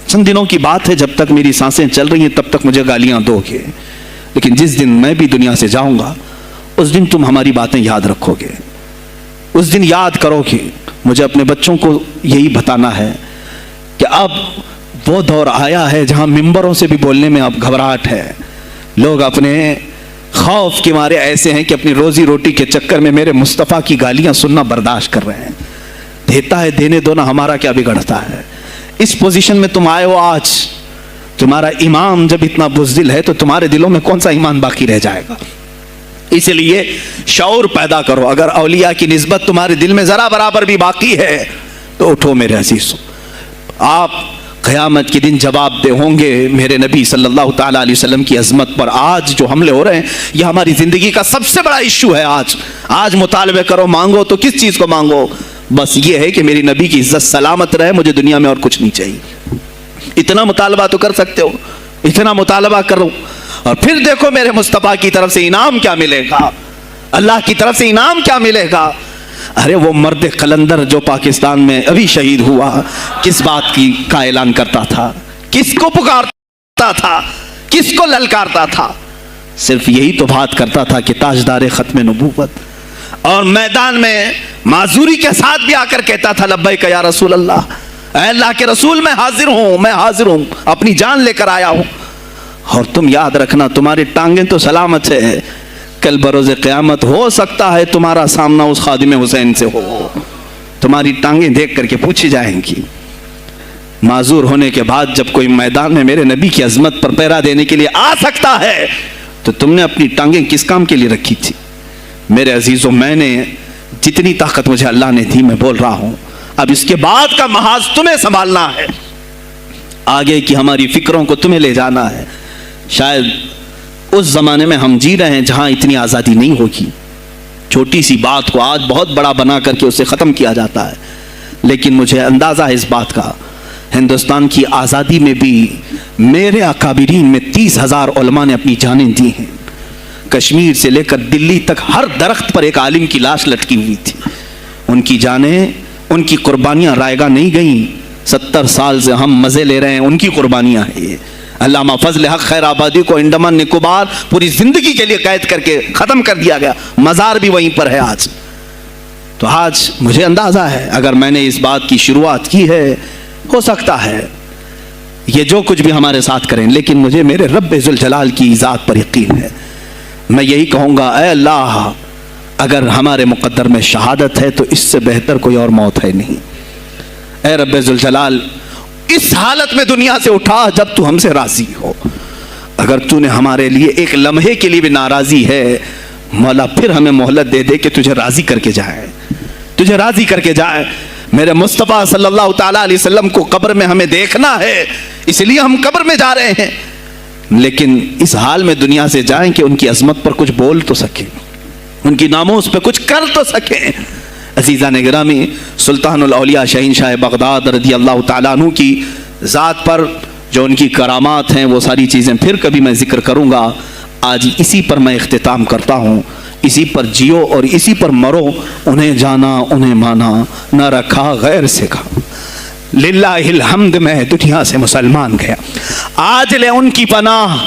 چند دنوں کی بات ہے، جب تک میری سانسیں چل رہی ہیں تب تک مجھے گالیاں دو گے، لیکن جس دن میں بھی دنیا سے جاؤں گا اس دن تم ہماری باتیں یاد رکھو گے، اس دن یاد کرو گے۔ مجھے اپنے بچوں کو یہی بتانا ہے کہ اب وہ دور آیا ہے جہاں ممبروں سے بھی بولنے میں اب گھبراہٹ ہے، لوگ اپنے خوف کے مارے ایسے ہیں کہ اپنی روزی روٹی کے چکر میں میرے مصطفیٰ کی گالیاں سننا برداشت کر رہے ہیں۔ دیتا ہے دینے دو نا، ہمارا کیا بگڑتا ہے؟ اس پوزیشن میں تم آئے ہو آج، تمہارا امام جب اتنا بزدل ہے تو تمہارے دلوں میں کون سا ایمان باقی رہ جائے گا؟ اس لیے شعور پیدا کرو۔ اگر اولیاء کی نسبت تمہارے دل میں ذرا برابر بھی باقی ہے تو اٹھو میرے عزیزو، آپ قیامت کے دن جواب دہ ہوں گے میرے نبی صلی اللہ تعالیٰ علیہ وسلم کی عظمت پر۔ آج جو حملے ہو رہے ہیں یہ ہماری زندگی کا سب سے بڑا ایشو ہے۔ آج مطالبے کرو، مانگو تو کس چیز کو مانگو؟ بس یہ ہے کہ میری نبی کی عزت سلامت رہے، مجھے دنیا میں اور کچھ نہیں چاہیے۔ اتنا مطالبہ تو کر سکتے ہو، اتنا مطالبہ کرو، اور پھر دیکھو میرے مصطفیٰ کی طرف سے انعام کیا ملے گا، اللہ کی طرف سے انعام کیا ملے گا۔ ارے وہ مرد قلندر جو پاکستان میں ابھی شہید ہوا، کس بات کا اعلان کرتا تھا؟ کس کو پکارتا تھا؟ کس کو للکارتا تھا؟ صرف یہی تو بات کرتا تھا کہ تاجدار ختم نبوت اور میدان میں معذوری کے ساتھ بھی آ کر کہتا تھا لبیک یا رسول اللہ، اے اللہ کے رسول میں حاضر ہوں، اپنی جان لے کر آیا ہوں۔ اور تم یاد رکھنا تمہاری ٹانگیں تو سلامت ہے، کل بروز قیامت ہو سکتا ہے تمہارا سامنا اس خادم حسین سے ہو، تمہاری ٹانگیں دیکھ کر کے پوچھی جائیں گی۔ معذور ہونے کے بعد جب کوئی میدان میں میرے نبی کی عظمت پر پہرا دینے کے لیے آ سکتا ہے تو تم نے اپنی ٹانگیں کس کام کے لیے رکھی تھی؟ میرے عزیزوں، میں نے جتنی طاقت مجھے اللہ نے دی میں بول رہا ہوں، اب اس کے بعد کا محاذ تمہیں سنبھالنا ہے، آگے کی ہماری فکروں کو تمہیں لے جانا ہے۔ شاید اس زمانے میں ہم جی رہے ہیں جہاں اتنی آزادی نہیں ہوگی، چھوٹی سی بات کو آج بہت بڑا بنا کر کے اسے ختم کیا جاتا ہے، لیکن مجھے اندازہ ہے اس بات کا، ہندوستان کی آزادی میں بھی میرے اکابرین میں 30,000 علماء نے اپنی جانیں دی ہیں۔ کشمیر سے لے کر دلی تک ہر درخت پر ایک عالم کی لاش لٹکی ہوئی تھی، ان کی جانیں، ان کی قربانیاں رائے گاہ نہیں گئیں۔ 70 سال سے ہم مزے لے رہے ہیں، ان کی قربانیاں ہیں یہ۔ علامہ فضل حق خیر آبادی کو انڈمان نکوبار پوری زندگی کے لیے قید کر کے ختم کر دیا گیا، مزار بھی وہیں پر ہے آج۔ تو آج مجھے اندازہ ہے اگر میں نے اس بات کی شروعات کی ہے، ہو سکتا ہے یہ جو کچھ بھی ہمارے ساتھ کریں، لیکن مجھے میرے رب ذوالجلال کی ذات پر یقین ہے۔ میں یہی کہوں گا، اے اللہ، اگر ہمارے مقدر میں شہادت ہے تو اس سے بہتر کوئی اور موت ہے نہیں۔ اے رب ذوالجلال، اس حالت میں دنیا سے اٹھا جب تو ہم سے راضی ہو۔ اگر تو نے ہمارے لیے ایک لمحے کے لیے بھی ناراضی ہے، مولا پھر ہمیں مہلت دے دے کہ تجھے راضی کر کے جائے، تجھے راضی کر کے جائے۔ میرے مصطفیٰ صلی اللہ تعالیٰ علیہ وسلم کو قبر میں ہمیں دیکھنا ہے، اس لیے ہم قبر میں جا رہے ہیں، لیکن اس حال میں دنیا سے جائیں کہ ان کی عظمت پر کچھ بول تو سکیں، ان کی ناموس پہ کچھ کر تو سکیں۔ عزیزان گرامی، سلطان الاولیاء شہنشاہ بغداد رضی اللہ تعالیٰ عنہ کی ذات پر جو ان کی کرامات ہیں وہ ساری چیزیں پھر کبھی میں ذکر کروں گا۔ آج اسی پر میں اختتام کرتا ہوں، اسی پر جیو اور اسی پر مرو، انہیں جانا انہیں مانا، نہ رکھا غیر سے کھا، للہ الحمد میں دنیا سے مسلمان گیا، آج لے ان کی پناہ،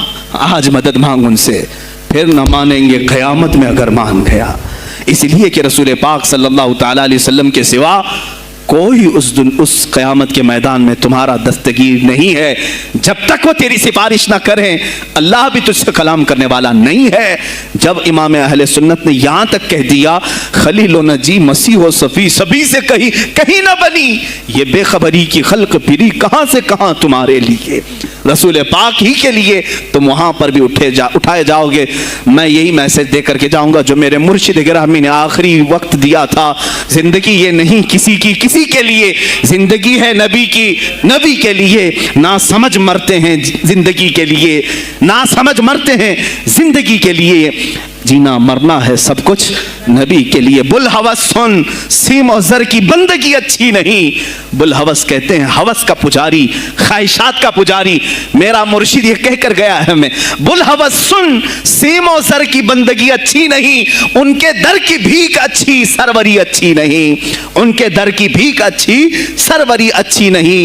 آج مدد مانگ ان سے، پھر نہ مانیں گے قیامت میں اگر مان گیا۔ اس لیے کہ رسول پاک صلی اللہ تعالیٰ علیہ وسلم کے سوا کوئی اس قیامت کے میدان میں تمہارا دستگیر نہیں ہے، جب تک وہ تیری سفارش نہ کریں اللہ بھی تجھ سے کلام کرنے والا نہیں ہے۔ جب امام اہل سنت نے یہاں تک کہہ دیا خلیل و نجی مسیح و صفی سبھی سے کہیں نہ بنی، یہ بے خبری کی خلق پھری کہاں سے کہاں تمہارے لیے، رسول پاک ہی کے لیے تم وہاں پر بھی اٹھائے جاؤ گے۔ میں یہی میسج دے کر کے جاؤں گا جو میرے مرشد گرامی نے آخری وقت دیا تھا، زندگی یہ نہیں کسی کے لیے، زندگی ہے نبی کی، نبی کے لیے، نہ سمجھ مرتے ہیں زندگی کے لیے، نہ سمجھ مرتے ہیں زندگی کے لیے، جینا مرنا ہے سب کچھ نبی کے لیے۔ بلحوث سن، سیم و زر کی بندگی اچھی نہیں، بلحوث کہتے ہیں ہوس کا پجاری، خواہشات کا پجاری، میرا مرشد یہ کہہ کر گیا ہے ہمیں، بلحوث سن، سیم و زر کی بندگی اچھی نہیں، ان کے در کی بھیک اچھی، سروری اچھی نہیں، ان کے در کی بھیک اچھی، سروری اچھی نہیں۔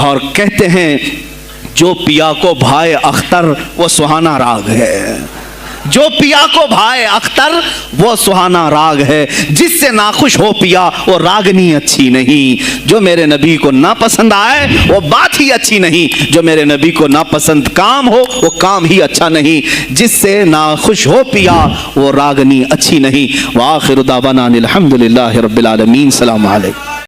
اور کہتے ہیں جو پیا کو بھائے اختر وہ سہانا راگ ہے، جو پیا کو بھائے اختر وہ سہانا راگ ہے، جس سے ناخوش ہو پیا وہ راگنی اچھی نہیں۔ جو میرے نبی کو ناپسند آئے وہ بات ہی اچھی نہیں، جو میرے نبی کو ناپسند کام ہو وہ کام ہی اچھا نہیں، جس سے ناخوش ہو پیا وہ راگنی اچھی نہیں۔ وآخر دعوانا الحمدللہ رب العالمین۔ السلام علیکم۔